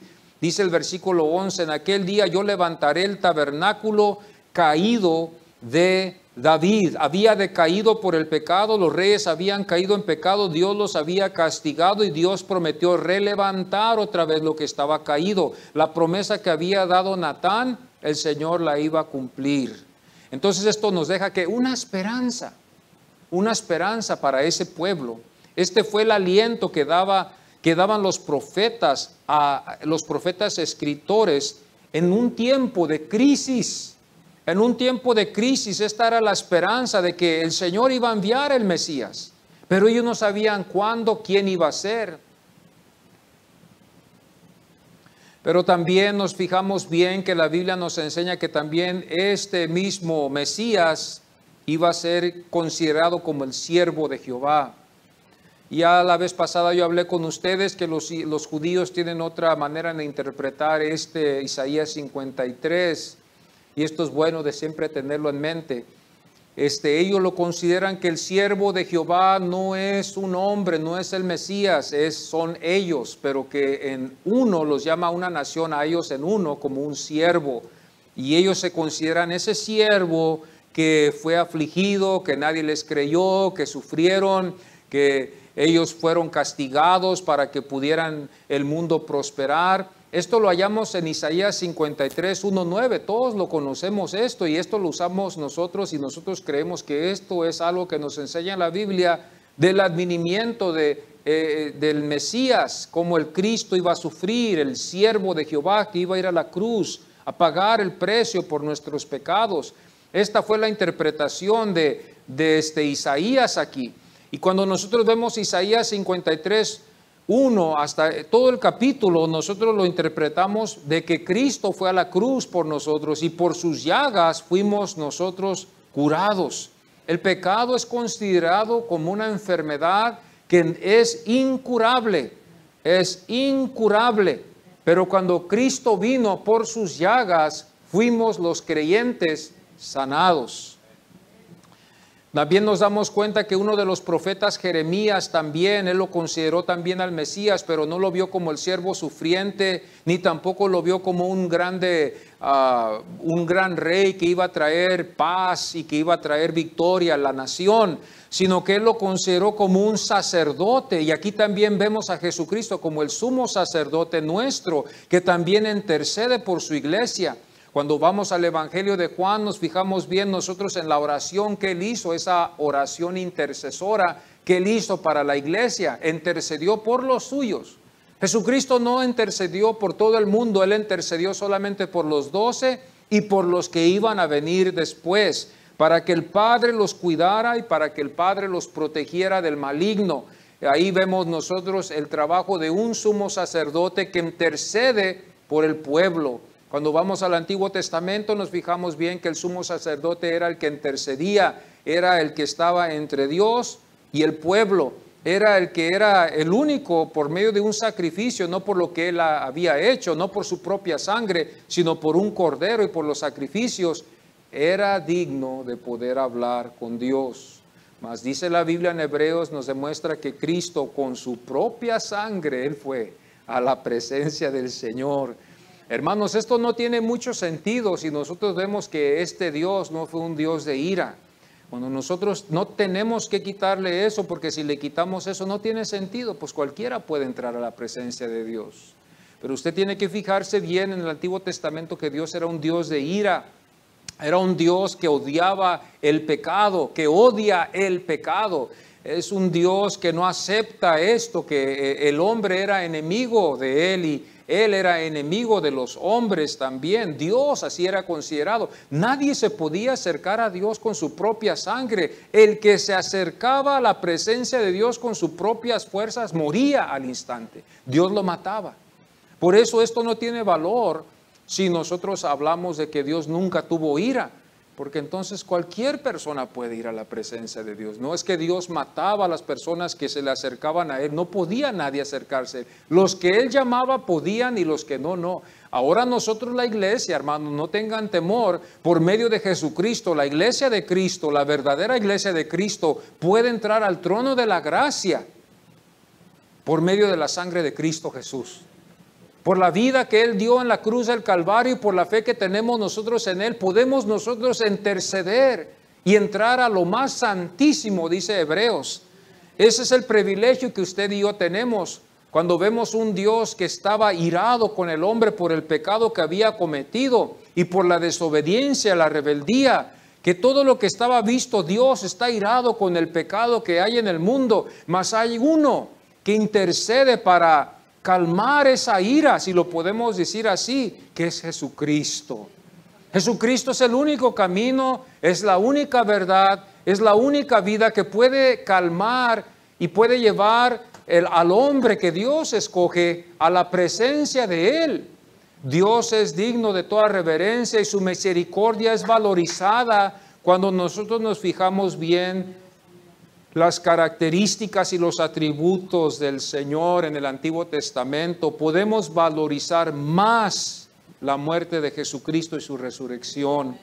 Dice el versículo 11, en aquel día yo levantaré el tabernáculo caído de David. Había decaído por el pecado, los reyes habían caído en pecado, Dios los había castigado, y Dios prometió relevantar otra vez lo que estaba caído. La promesa que había dado Natán, el Señor la iba a cumplir. Entonces esto nos deja que una esperanza para ese pueblo. Este fue el aliento que daban los profetas escritores en un tiempo de crisis. En un tiempo de crisis, esta era la esperanza de que el Señor iba a enviar el Mesías, pero ellos no sabían cuándo, quién iba a ser. Pero también nos fijamos bien que la Biblia nos enseña que también este mismo Mesías iba a ser considerado como el siervo de Jehová. Ya la vez pasada yo hablé con ustedes que los judíos tienen otra manera de interpretar Isaías 53, y esto es bueno de siempre tenerlo en mente. Ellos lo consideran que el siervo de Jehová no es un hombre, no es el Mesías, son ellos, pero que en uno los llama una nación a ellos en uno como un siervo, y ellos se consideran ese siervo que fue afligido, que nadie les creyó, que sufrieron, que ellos fueron castigados para que pudieran el mundo prosperar. Esto lo hallamos en Isaías 53, 1-9. Todos lo conocemos esto, y esto lo usamos nosotros, y nosotros creemos que esto es algo que nos enseña la Biblia del advenimiento del Mesías, como el Cristo iba a sufrir, el siervo de Jehová que iba a ir a la cruz a pagar el precio por nuestros pecados. Esta fue la interpretación de Isaías aquí. Y cuando nosotros vemos Isaías 53, 1 hasta todo el capítulo, nosotros lo interpretamos de que Cristo fue a la cruz por nosotros, y por sus llagas fuimos nosotros curados. El pecado es considerado como una enfermedad que es incurable, pero cuando Cristo vino por sus llagas, fuimos los creyentes sanados. También nos damos cuenta que uno de los profetas, Jeremías, también, él lo consideró también al Mesías, pero no lo vio como el siervo sufriente, ni tampoco lo vio como un gran rey que iba a traer paz y que iba a traer victoria a la nación, sino que él lo consideró como un sacerdote. Y aquí también vemos a Jesucristo como el sumo sacerdote nuestro, que también intercede por su iglesia. Cuando vamos al Evangelio de Juan, nos fijamos bien nosotros en la oración que él hizo, esa oración intercesora que él hizo para la iglesia, intercedió por los suyos. Jesucristo no intercedió por todo el mundo, él intercedió solamente por los 12 y por los que iban a venir después, para que el Padre los cuidara y para que el Padre los protegiera del maligno. Ahí vemos nosotros el trabajo de un sumo sacerdote que intercede por el pueblo. Cuando vamos al Antiguo Testamento nos fijamos bien que el sumo sacerdote era el que intercedía, era el que estaba entre Dios y el pueblo, era el que era el único por medio de un sacrificio, no por lo que él había hecho, no por su propia sangre, sino por un cordero y por los sacrificios, era digno de poder hablar con Dios. Mas dice la Biblia en Hebreos, nos demuestra que Cristo con su propia sangre, él fue a la presencia del Señor. Hermanos, esto no tiene mucho sentido si nosotros vemos que este Dios no fue un Dios de ira. Cuando nosotros no tenemos que quitarle eso, porque si le quitamos eso no tiene sentido, pues cualquiera puede entrar a la presencia de Dios. Pero usted tiene que fijarse bien en el Antiguo Testamento que Dios era un Dios de ira. Era un Dios que odiaba el pecado, que odia el pecado. Es un Dios que no acepta esto, que el hombre era enemigo de él y él era enemigo de los hombres también. Dios así era considerado. Nadie se podía acercar a Dios con su propia sangre. El que se acercaba a la presencia de Dios con sus propias fuerzas moría al instante. Dios lo mataba. Por eso esto no tiene valor si nosotros hablamos de que Dios nunca tuvo ira. Porque entonces cualquier persona puede ir a la presencia de Dios. No es que Dios mataba a las personas que se le acercaban a Él. No podía nadie acercarse. Los que Él llamaba podían y los que no, no. Ahora nosotros la iglesia, hermanos, no tengan temor. Por medio de Jesucristo, la iglesia de Cristo, la verdadera iglesia de Cristo, puede entrar al trono de la gracia por medio de la sangre de Cristo Jesús. Por la vida que Él dio en la cruz del Calvario y por la fe que tenemos nosotros en Él, podemos nosotros interceder y entrar a lo más santísimo, dice Hebreos. Ese es el privilegio que usted y yo tenemos cuando vemos un Dios que estaba irado con el hombre por el pecado que había cometido y por la desobediencia, la rebeldía, que todo lo que estaba visto, Dios está irado con el pecado que hay en el mundo, mas hay uno que intercede para calmar esa ira, si lo podemos decir así, que es Jesucristo. Jesucristo es el único camino, es la única verdad, es la única vida que puede calmar y puede llevar al hombre que Dios escoge a la presencia de Él. Dios es digno de toda reverencia y su misericordia es valorizada cuando nosotros nos fijamos bien las características y los atributos del Señor en el Antiguo Testamento. Podemos valorizar más la muerte de Jesucristo y su resurrección,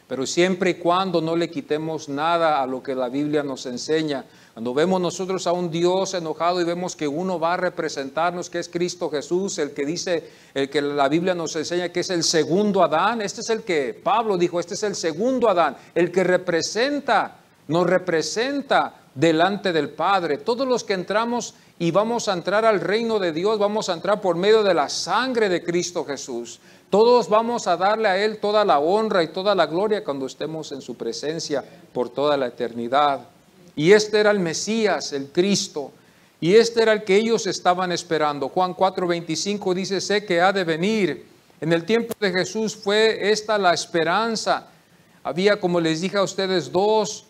pero siempre y cuando no le quitemos nada a lo que la Biblia nos enseña. Cuando vemos nosotros a un Dios enojado y vemos que uno va a representarnos, que es Cristo Jesús, el que dice, el que la Biblia nos enseña que es el segundo Adán, este es el que Pablo dijo, este es el segundo Adán, el que nos representa delante del Padre. Todos los que entramos y vamos a entrar al reino de Dios, vamos a entrar por medio de la sangre de Cristo Jesús. Todos vamos a darle a Él toda la honra y toda la gloria cuando estemos en su presencia por toda la eternidad. Y este era el Mesías, el Cristo, y este era el que ellos estaban esperando. Juan 4:25 dice, sé que ha de venir. En el tiempo de Jesús fue esta la esperanza. Había, como les dije a ustedes, dos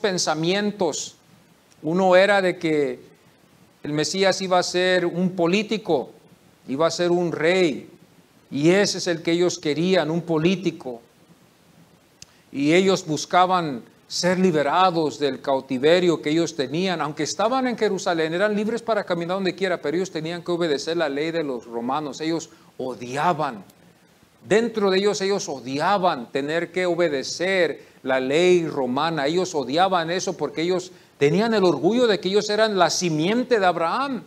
pensamientos. Uno era de que el Mesías iba a ser un político, iba a ser un rey, y ese es el que ellos querían, un político. Y ellos buscaban ser liberados del cautiverio que ellos tenían, aunque estaban en Jerusalén, eran libres para caminar donde quiera, pero ellos tenían que obedecer la ley de los romanos. Ellos odiaban Dentro de ellos odiaban tener que obedecer la ley romana. Ellos odiaban eso porque ellos tenían el orgullo de que ellos eran la simiente de Abraham.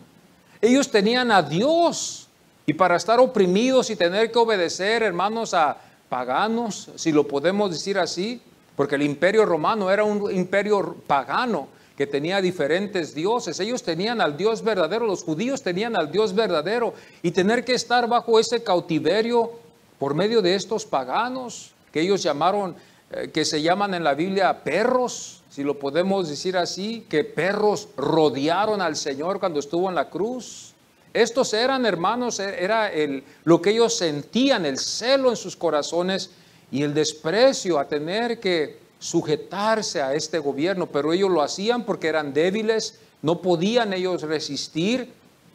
Ellos tenían a Dios. Y para estar oprimidos y tener que obedecer, hermanos, a paganos, si lo podemos decir así, porque el imperio romano era un imperio pagano que tenía diferentes dioses. Ellos tenían al Dios verdadero, los judíos tenían al Dios verdadero, y tener que estar bajo ese cautiverio por medio de estos paganos que ellos llamaron, que se llaman en la Biblia perros, si lo podemos decir así, que perros rodearon al Señor cuando estuvo en la cruz. Estos eran, hermanos, era lo que ellos sentían, el celo en sus corazones y el desprecio a tener que sujetarse a este gobierno, pero ellos lo hacían porque eran débiles, no podían ellos resistir,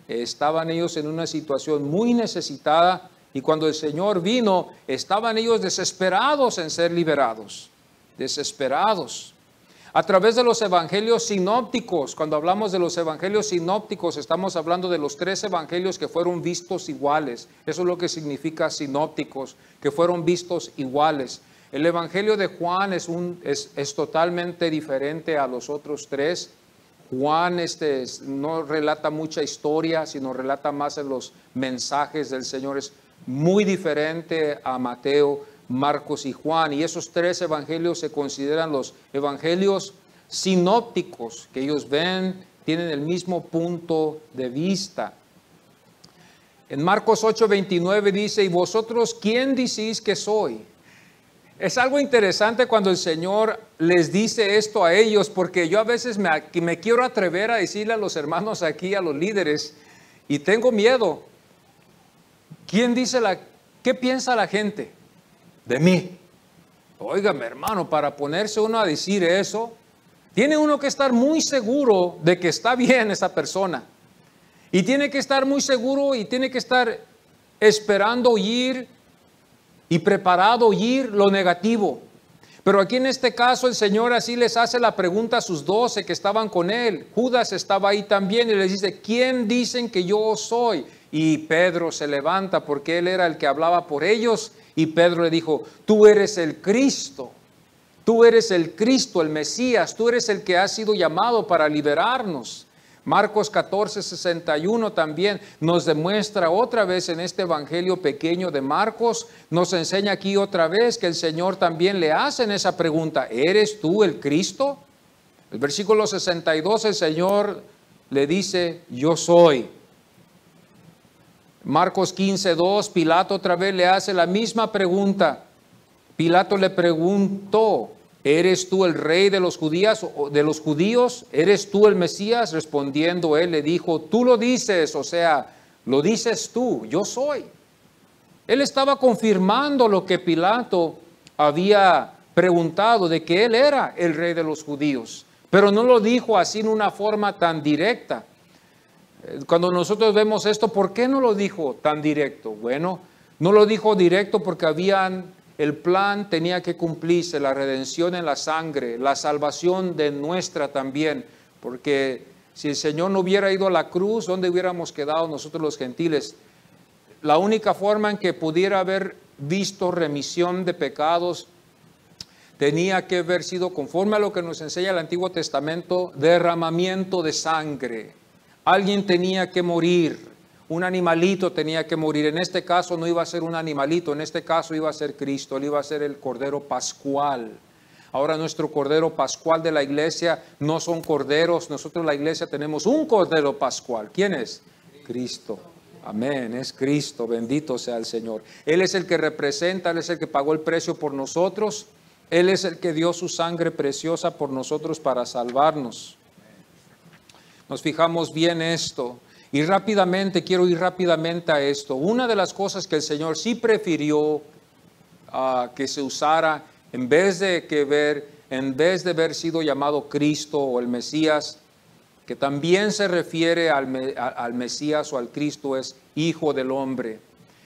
estaban ellos en una situación muy necesitada, y cuando el Señor vino, estaban ellos desesperados en ser liberados, desesperados. A través de los evangelios sinópticos, cuando hablamos de los evangelios sinópticos, estamos hablando de los 3 evangelios que fueron vistos iguales. Eso es lo que significa sinópticos, que fueron vistos iguales. El evangelio de Juan es totalmente diferente a los otros 3. Juan no relata mucha historia, sino relata más en los mensajes del Señor. Es muy diferente a Mateo, Marcos y Juan, y esos 3 evangelios se consideran los evangelios sinópticos, que ellos ven, tienen el mismo punto de vista. En Marcos 8:29 dice: ¿y vosotros quién decís que soy? Es algo interesante cuando el Señor les dice esto a ellos, porque yo a veces me quiero atrever a decirle a los hermanos aquí, a los líderes, y tengo miedo. ¿Qué piensa la gente de mí? Óigame, hermano, para ponerse uno a decir eso, tiene uno que estar muy seguro de que está bien esa persona. Y tiene que estar muy seguro y tiene que estar esperando oír y preparado a oír lo negativo. Pero aquí en este caso el Señor así les hace la pregunta a sus 12 que estaban con él. Judas estaba ahí también y les dice: ¿quién dicen que yo soy? Y Pedro se levanta porque él era el que hablaba por ellos, y Pedro le dijo: tú eres el Cristo, tú eres el Cristo, el Mesías, tú eres el que ha sido llamado para liberarnos. Marcos 14:61 también nos demuestra otra vez en este evangelio pequeño de Marcos, nos enseña aquí otra vez que el Señor también le hacen esa pregunta: ¿eres tú el Cristo? El versículo 62 el Señor le dice: yo soy. Marcos 15:2, Pilato otra vez le hace la misma pregunta. Pilato le preguntó: ¿eres tú el rey de los judíos? ¿Eres tú el Mesías? Respondiendo él le dijo: tú lo dices, o sea, lo dices tú, yo soy. Él estaba confirmando lo que Pilato había preguntado, de que él era el rey de los judíos, pero no lo dijo así en una forma tan directa. Cuando nosotros vemos esto, ¿por qué no lo dijo tan directo? Bueno, no lo dijo directo porque el plan tenía que cumplirse, la redención en la sangre, la salvación de nuestra también, porque si el Señor no hubiera ido a la cruz, ¿dónde hubiéramos quedado nosotros los gentiles? La única forma en que pudiera haber visto remisión de pecados tenía que haber sido, conforme a lo que nos enseña el Antiguo Testamento, derramamiento de sangre. Alguien tenía que morir, un animalito tenía que morir. En este caso no iba a ser un animalito, en este caso iba a ser Cristo, él iba a ser el Cordero Pascual. Ahora nuestro Cordero Pascual de la iglesia no son corderos, nosotros la iglesia tenemos un Cordero Pascual. ¿Quién es? Cristo. Amén, es Cristo, bendito sea el Señor. Él es el que representa, Él es el que pagó el precio por nosotros, Él es el que dio su sangre preciosa por nosotros para salvarnos. Nos fijamos bien esto y quiero ir rápidamente a esto. Una de las cosas que el Señor sí prefirió que se usara, en vez de haber sido llamado Cristo o el Mesías, que también se refiere al Mesías o al Cristo, es Hijo del Hombre.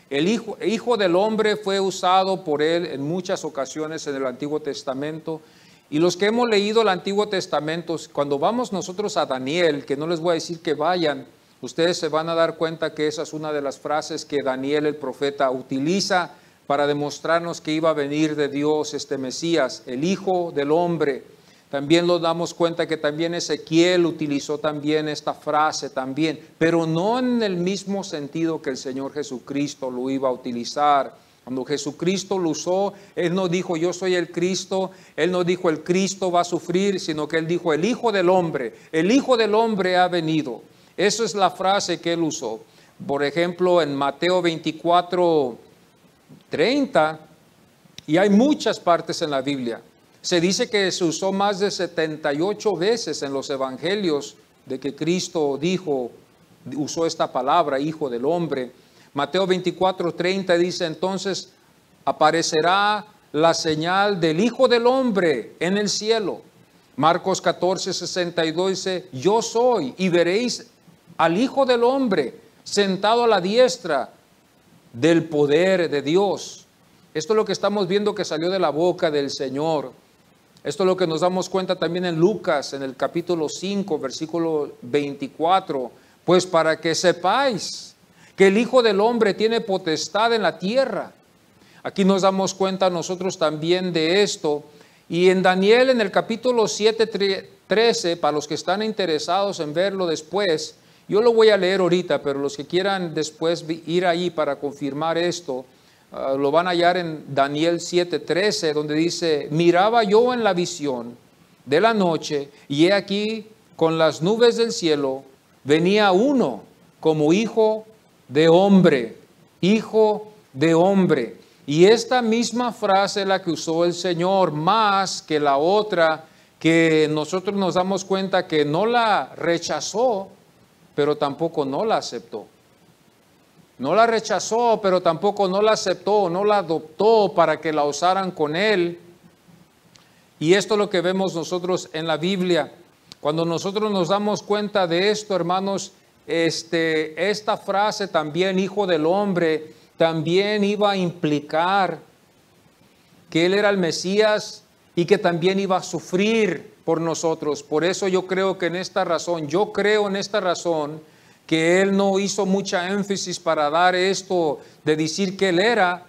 El hijo del Hombre fue usado por él en muchas ocasiones en el Antiguo Testamento. Y los que hemos leído el Antiguo Testamento, cuando vamos nosotros a Daniel, que no les voy a decir que vayan, ustedes se van a dar cuenta que esa es una de las frases que Daniel el profeta utiliza para demostrarnos que iba a venir de Dios este Mesías, el Hijo del Hombre. También nos damos cuenta que también Ezequiel utilizó también esta frase también, pero no en el mismo sentido que el Señor Jesucristo lo iba a utilizar. Cuando Jesucristo lo usó, Él no dijo yo soy el Cristo, Él no dijo el Cristo va a sufrir, sino que Él dijo el Hijo del Hombre ha venido. Esa es la frase que Él usó. Por ejemplo, en Mateo 24:30, y hay muchas partes en la Biblia. Se dice que se usó más de 78 veces en los evangelios de que Cristo usó esta palabra, Hijo del Hombre. Mateo 24:30 dice, entonces aparecerá la señal del Hijo del Hombre en el cielo. Marcos 14:62 dice, yo soy, y veréis al Hijo del Hombre sentado a la diestra del poder de Dios. Esto es lo que estamos viendo que salió de la boca del Señor. Esto es lo que nos damos cuenta también en Lucas, en el capítulo 5, versículo 24. Pues para que sepáis que el Hijo del Hombre tiene potestad en la tierra. Aquí nos damos cuenta nosotros también de esto. Y en Daniel, en el capítulo 7:13, para los que están interesados en verlo después, yo lo voy a leer ahorita, pero los que quieran después ir ahí para confirmar esto, lo van a hallar en Daniel 7:13, donde dice, miraba yo en la visión de la noche, y he aquí con las nubes del cielo venía uno como hijo de hombre, hijo de hombre. Y esta misma frase es la que usó el Señor, más que la otra, que nosotros nos damos cuenta que no la rechazó, pero tampoco no la aceptó. No la rechazó, pero tampoco no la aceptó, no la adoptó para que la usaran con él. Y esto es lo que vemos nosotros en la Biblia. Cuando nosotros nos damos cuenta de esto, hermanos, esta frase también, Hijo del Hombre, también iba a implicar que Él era el Mesías y que también iba a sufrir por nosotros. Por eso yo creo que en esta razón, que Él no hizo mucha énfasis para dar esto de decir que Él era,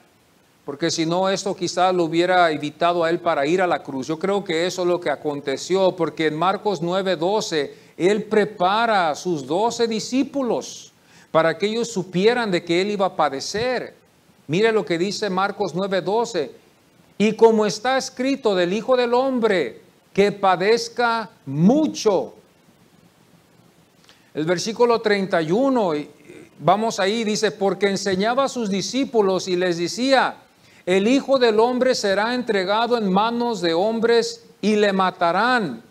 porque si no esto quizás lo hubiera evitado a Él para ir a la cruz. Yo creo que eso es lo que aconteció, porque en Marcos 9:12 Él prepara a sus 12 discípulos para que ellos supieran de que Él iba a padecer. Mire lo que dice Marcos 9:12, y como está escrito del Hijo del Hombre, que padezca mucho. El versículo 31, vamos ahí, dice, porque enseñaba a sus discípulos y les decía, el Hijo del Hombre será entregado en manos de hombres y le matarán.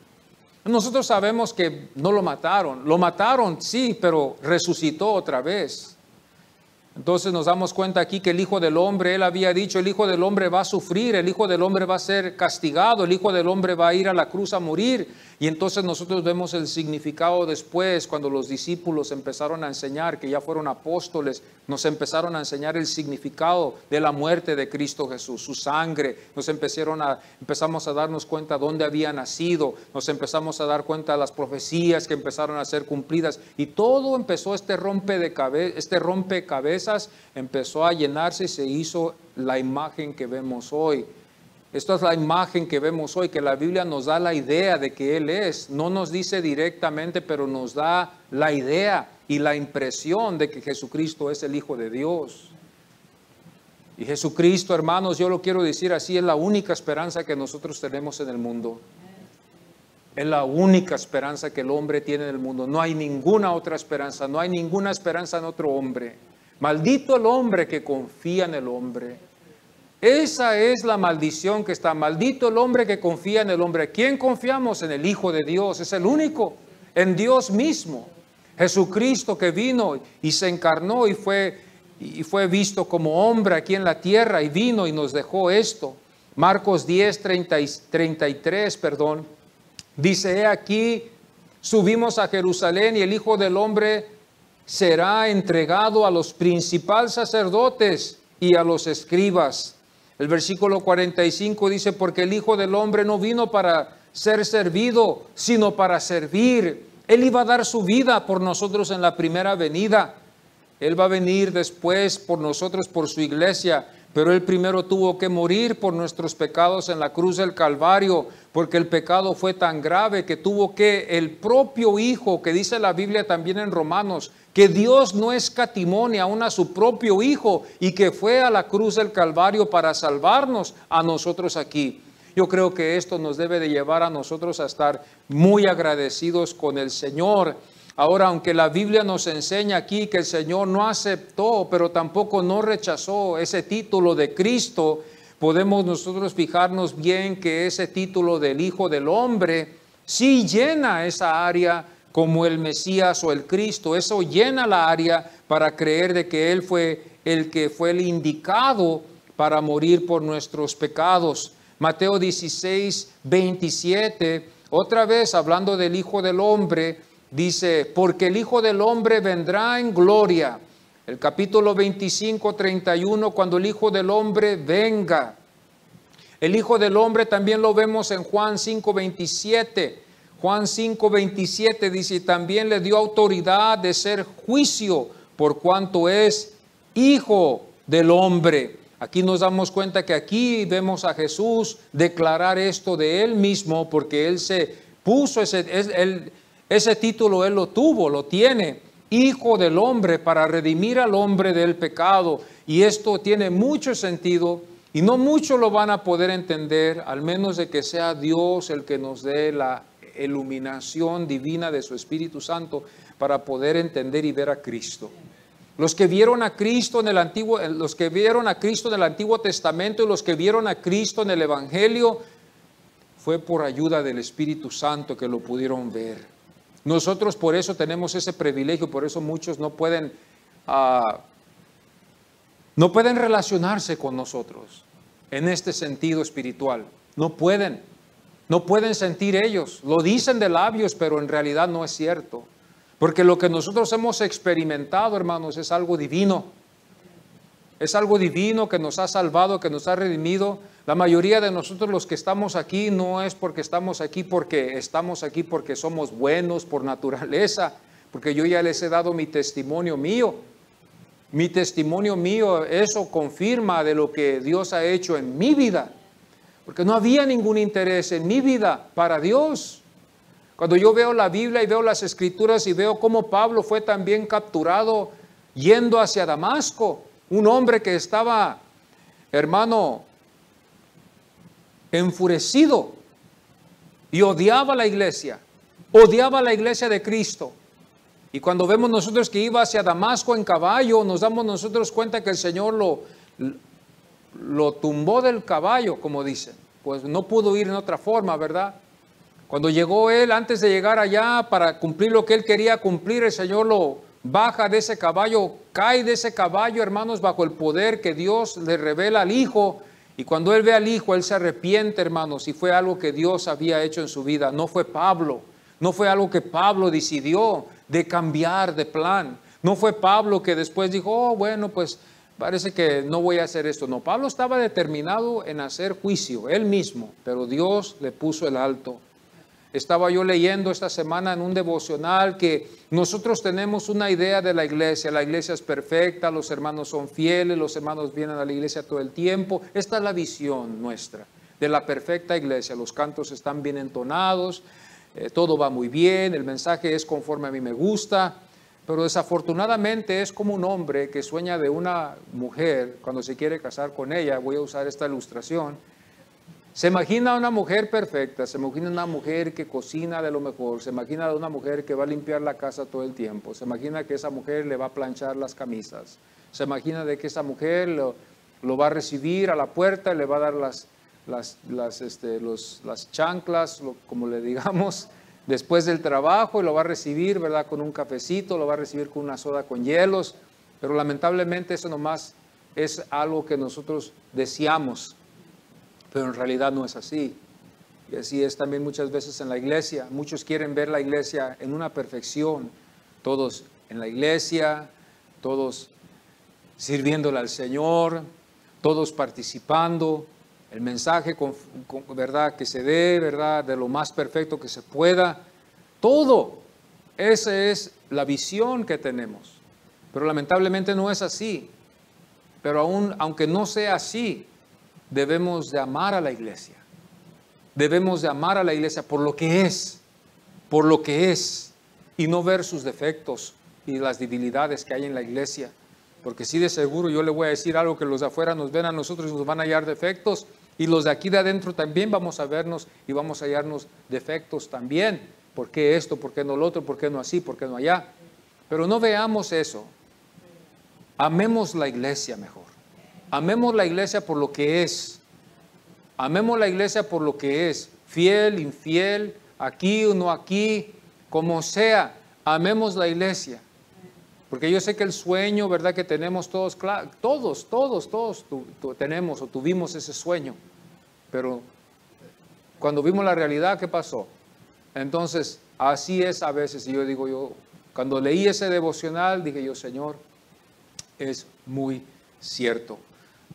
Nosotros sabemos que no lo mataron, sí, pero resucitó otra vez. Entonces nos damos cuenta aquí que el Hijo del Hombre, Él había dicho, el Hijo del Hombre va a sufrir, el Hijo del Hombre va a ser castigado, el Hijo del Hombre va a ir a la cruz a morir. Y entonces nosotros vemos el significado después, cuando los discípulos empezaron a enseñar, que ya fueron apóstoles, nos empezaron a enseñar el significado de la muerte de Cristo Jesús, su sangre. Empezamos a darnos cuenta dónde había nacido, nos empezamos a dar cuenta de las profecías que empezaron a ser cumplidas. Y todo empezó, este rompecabezas empezó a llenarse y se hizo la imagen que vemos hoy. Esta es la imagen que vemos hoy, que la Biblia nos da la idea de que Él es. No nos dice directamente, pero nos da la idea y la impresión de que Jesucristo es el Hijo de Dios. Y Jesucristo, hermanos, yo lo quiero decir así, es la única esperanza que nosotros tenemos en el mundo. Es la única esperanza que el hombre tiene en el mundo. No hay ninguna otra esperanza, no hay ninguna esperanza en otro hombre. Maldito el hombre que confía en el hombre. Esa es la maldición que está. Maldito el hombre que confía en el hombre. ¿Quién confiamos? En el Hijo de Dios. Es el único. En Dios mismo. Jesucristo que vino y se encarnó y fue visto como hombre aquí en la tierra y vino y nos dejó esto. Marcos 10:33, dice, he aquí, subimos a Jerusalén y el Hijo del Hombre será entregado a los principales sacerdotes y a los escribas. El versículo 45 dice, porque el Hijo del Hombre no vino para ser servido, sino para servir. Él iba a dar su vida por nosotros en la primera venida. Él va a venir después por nosotros, por su iglesia. pero Él primero tuvo que morir por nuestros pecados en la cruz del Calvario, porque el pecado fue tan grave que tuvo que el propio Hijo, que dice la Biblia también en Romanos, que Dios no escatimó ni aún a su propio Hijo y que fue a la cruz del Calvario para salvarnos a nosotros aquí. Yo creo que esto nos debe de llevar a nosotros a estar muy agradecidos con el Señor. Ahora, aunque la Biblia nos enseña aquí que el Señor no aceptó, pero tampoco no rechazó ese título de Cristo, podemos nosotros fijarnos bien que ese título del Hijo del Hombre sí llena esa área como el Mesías o el Cristo. Eso llena la área para creer de que Él fue el indicado para morir por nuestros pecados. Mateo 16, 27, otra vez hablando del Hijo del Hombre, dice, porque el Hijo del Hombre vendrá en gloria. El capítulo 25, 31, cuando el Hijo del Hombre venga. El Hijo del Hombre también lo vemos en Juan 5, 27. Juan 5, 27 dice, también le dio autoridad de ser juicio por cuanto es Hijo del Hombre. Aquí nos damos cuenta que aquí vemos a Jesús declarar esto de Él mismo, porque Él se puso ese título, Él lo tuvo, lo tiene, Hijo del Hombre, para redimir al hombre del pecado. Y esto tiene mucho sentido y no muchos lo van a poder entender, al menos de que sea Dios el que nos dé la iluminación divina de su Espíritu Santo para poder entender y ver a Cristo. Los que vieron a Cristo en el Antiguo Testamento y los que vieron a Cristo en el Evangelio, fue por ayuda del Espíritu Santo que lo pudieron ver. Nosotros por eso tenemos ese privilegio, por eso muchos no pueden relacionarse con nosotros en este sentido espiritual. No pueden sentir ellos. Lo dicen de labios, pero en realidad no es cierto. Porque lo que nosotros hemos experimentado, hermanos, es algo divino. Es algo divino que nos ha salvado, que nos ha redimido. La mayoría de nosotros los que estamos aquí no es porque estamos aquí porque somos buenos por naturaleza, porque yo ya les he dado mi testimonio mío. Mi testimonio mío, eso confirma de lo que Dios ha hecho en mi vida. Porque no había ningún interés en mi vida para Dios. Cuando yo veo la Biblia y veo las Escrituras y veo cómo Pablo fue también capturado yendo hacia Damasco, un hombre que estaba, hermano, enfurecido y odiaba la iglesia de Cristo. Y cuando vemos nosotros que iba hacia Damasco en caballo, nos damos nosotros cuenta que el Señor lo tumbó del caballo, como dicen. Pues no pudo ir en otra forma, ¿verdad? Cuando llegó él, antes de llegar allá para cumplir lo que él quería cumplir, el Señor lo baja de ese caballo, cae de ese caballo, hermanos, bajo el poder que Dios le revela al Hijo. Y cuando él ve al Hijo, él se arrepiente, hermanos, y fue algo que Dios había hecho en su vida. No fue Pablo, no fue algo que Pablo decidió de cambiar de plan. No fue Pablo que después dijo, oh, bueno, pues parece que no voy a hacer esto. No, Pablo estaba determinado en hacer juicio, él mismo, pero Dios le puso el alto. Estaba yo leyendo esta semana en un devocional que nosotros tenemos una idea de la iglesia. La iglesia es perfecta, los hermanos son fieles, los hermanos vienen a la iglesia todo el tiempo. Esta es la visión nuestra de la perfecta iglesia. Los cantos están bien entonados, todo va muy bien, el mensaje es conforme a mí me gusta. Pero desafortunadamente es como un hombre que sueña de una mujer cuando se quiere casar con ella. Voy a usar esta ilustración. Se imagina una mujer perfecta, se imagina una mujer que cocina de lo mejor, se imagina una mujer que va a limpiar la casa todo el tiempo, se imagina que esa mujer le va a planchar las camisas, se imagina de que esa mujer lo va a recibir a la puerta y le va a dar las chanclas, como le digamos, después del trabajo, y lo va a recibir, ¿verdad?, con un cafecito, lo va a recibir con una soda con hielos, pero lamentablemente eso nomás es algo que nosotros deseamos. Pero en realidad no es así. Y así es también muchas veces en la iglesia. Muchos quieren ver la iglesia en una perfección. Todos en la iglesia, todos sirviéndole al Señor, todos participando. El mensaje, ¿verdad?, que se dé, ¿verdad?, de lo más perfecto que se pueda. Todo. Esa es la visión que tenemos. Pero lamentablemente no es así. Pero aunque no sea así, debemos de amar a la iglesia. Debemos de amar a la iglesia por lo que es, y no ver sus defectos y las debilidades que hay en la iglesia. Porque sí, de seguro yo le voy a decir algo, que los de afuera nos ven a nosotros y nos van a hallar defectos, y los de aquí de adentro también vamos a vernos y vamos a hallarnos defectos también. ¿Por qué esto? ¿Por qué no lo otro? ¿Por qué no así? ¿Por qué no allá? Pero no veamos eso. Amemos la iglesia mejor. Amemos la iglesia por lo que es. Amemos la iglesia por lo que es. Fiel, infiel, aquí o no aquí, como sea. Amemos la iglesia. Porque yo sé que el sueño, ¿verdad?, que tenemos todos tenemos o tuvimos ese sueño. Pero cuando vimos la realidad, ¿qué pasó? Entonces, así es a veces. Y yo digo, cuando leí ese devocional, dije yo, Señor, es muy cierto.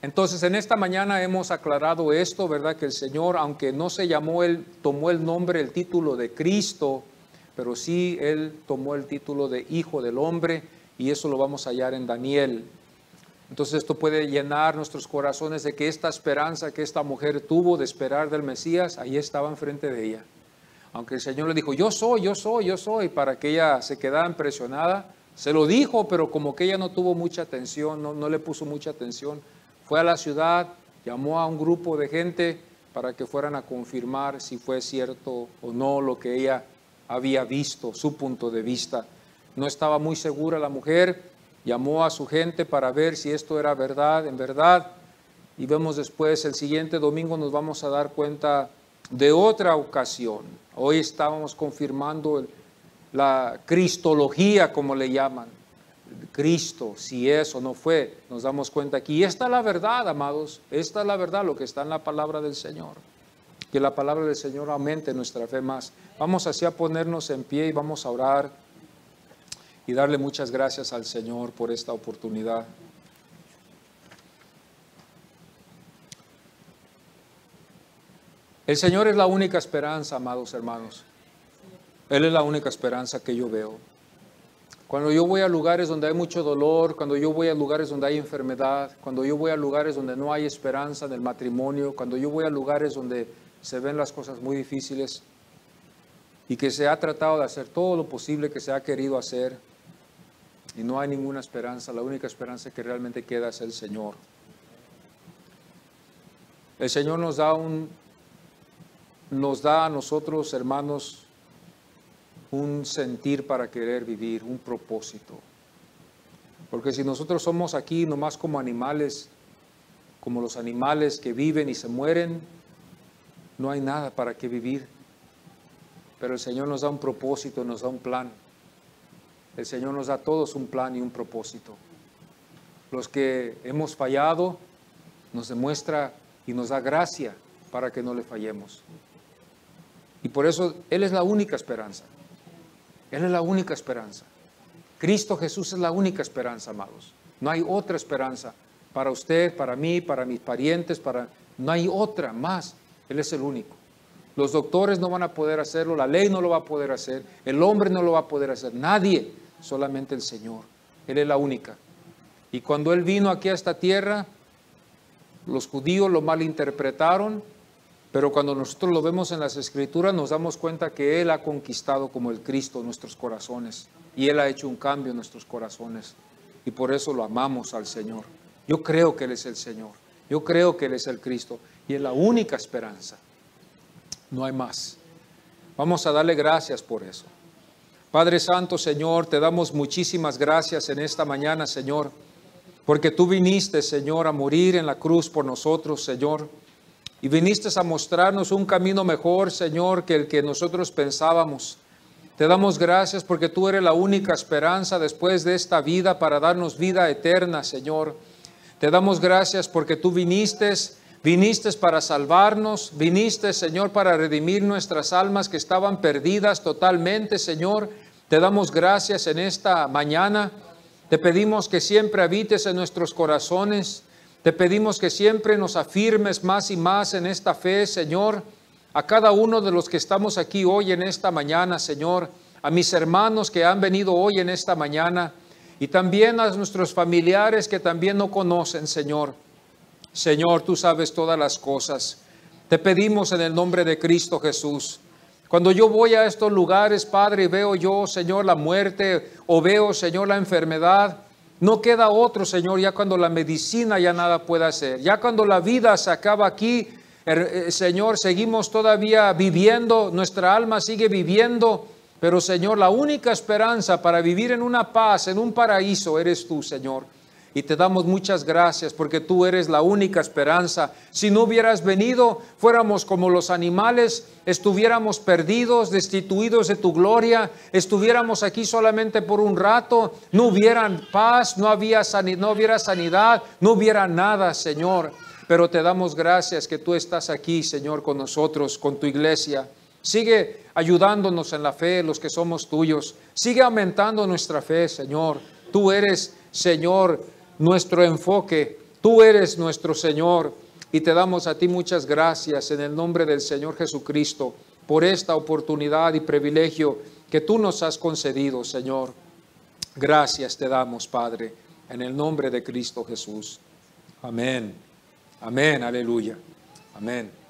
Entonces, en esta mañana hemos aclarado esto, ¿verdad? Que el Señor, aunque no se llamó, Él tomó el nombre, el título de Cristo, pero sí Él tomó el título de Hijo del Hombre, y eso lo vamos a hallar en Daniel. Entonces esto puede llenar nuestros corazones de que esta esperanza que esta mujer tuvo de esperar del Mesías, ahí estaba enfrente de ella. Aunque el Señor le dijo, yo soy, para que ella se quedara impresionada, se lo dijo, pero como que ella no tuvo mucha atención, no le puso mucha atención. Fue a la ciudad, llamó a un grupo de gente para que fueran a confirmar si fue cierto o no lo que ella había visto, su punto de vista. No estaba muy segura la mujer, llamó a su gente para ver si esto era verdad, en verdad. Y vemos después, el siguiente domingo nos vamos a dar cuenta de otra ocasión. Hoy estábamos confirmando la cristología, como le llaman. Cristo, si es o no fue, nos damos cuenta aquí. Y esta es la verdad, amados, esta es la verdad, lo que está en la palabra del Señor. Que la palabra del Señor aumente nuestra fe más. Vamos así a ponernos en pie y vamos a orar y darle muchas gracias al Señor por esta oportunidad. El Señor es la única esperanza, amados hermanos. Él es la única esperanza que yo veo. Cuando yo voy a lugares donde hay mucho dolor, cuando yo voy a lugares donde hay enfermedad, cuando yo voy a lugares donde no hay esperanza en el matrimonio, cuando yo voy a lugares donde se ven las cosas muy difíciles y que se ha tratado de hacer todo lo posible que se ha querido hacer y no hay ninguna esperanza, la única esperanza que realmente queda es el Señor. El Señor nos da a nosotros, hermanos, un sentir para querer vivir, un propósito. Porque si nosotros somos aquí nomás como animales, como los animales que viven y se mueren, no hay nada para qué vivir. Pero el Señor nos da un propósito, nos da un plan. El Señor nos da a todos un plan y un propósito. Los que hemos fallado, nos demuestra y nos da gracia para que no le fallemos. Y por eso Él es la única esperanza. Él es la única esperanza. Cristo Jesús es la única esperanza, amados. No hay otra esperanza para usted, para mí, para mis parientes, no hay otra más. Él es el único. Los doctores no van a poder hacerlo, la ley no lo va a poder hacer, el hombre no lo va a poder hacer, nadie, solamente el Señor. Él es la única. Y cuando Él vino aquí a esta tierra, los judíos lo malinterpretaron, pero cuando nosotros lo vemos en las Escrituras nos damos cuenta que Él ha conquistado como el Cristo nuestros corazones y Él ha hecho un cambio en nuestros corazones y por eso lo amamos al Señor. Yo creo que Él es el Señor, yo creo que Él es el Cristo y es la única esperanza, no hay más. Vamos a darle gracias por eso. Padre Santo, Señor, te damos muchísimas gracias en esta mañana, Señor, porque tú viniste, Señor, a morir en la cruz por nosotros, Señor. Y viniste a mostrarnos un camino mejor, Señor, que el que nosotros pensábamos. Te damos gracias porque tú eres la única esperanza después de esta vida para darnos vida eterna, Señor. Te damos gracias porque tú viniste para salvarnos, viniste, Señor, para redimir nuestras almas que estaban perdidas totalmente, Señor. Te damos gracias en esta mañana. Te pedimos que siempre habites en nuestros corazones. Te pedimos que siempre nos afirmes más y más en esta fe, Señor, a cada uno de los que estamos aquí hoy en esta mañana, Señor, a mis hermanos que han venido hoy en esta mañana, Y también a nuestros familiares que también no conocen, Señor. Señor, tú sabes todas las cosas. Te pedimos en el nombre de Cristo Jesús. Cuando yo voy a estos lugares, Padre, y veo yo, Señor, la muerte, o veo, Señor, la enfermedad, no queda otro, Señor, ya cuando la medicina ya nada puede hacer. Ya cuando la vida se acaba aquí, Señor, seguimos todavía viviendo, nuestra alma sigue viviendo, pero, Señor, la única esperanza para vivir en una paz, en un paraíso, eres tú, Señor. Y te damos muchas gracias porque tú eres la única esperanza. Si no hubieras venido, fuéramos como los animales, estuviéramos perdidos, destituidos de tu gloria, estuviéramos aquí solamente por un rato, no hubiera paz, no hubiera sanidad, no hubiera nada, Señor. Pero te damos gracias que tú estás aquí, Señor, con nosotros, con tu iglesia. Sigue ayudándonos en la fe, los que somos tuyos. Sigue aumentando nuestra fe, Señor. Tú eres, Señor, nuestro enfoque. Tú eres nuestro Señor. Y te damos a ti muchas gracias en el nombre del Señor Jesucristo por esta oportunidad y privilegio que tú nos has concedido, Señor. Gracias te damos, Padre, en el nombre de Cristo Jesús. Amén. Amén. Aleluya. Amén.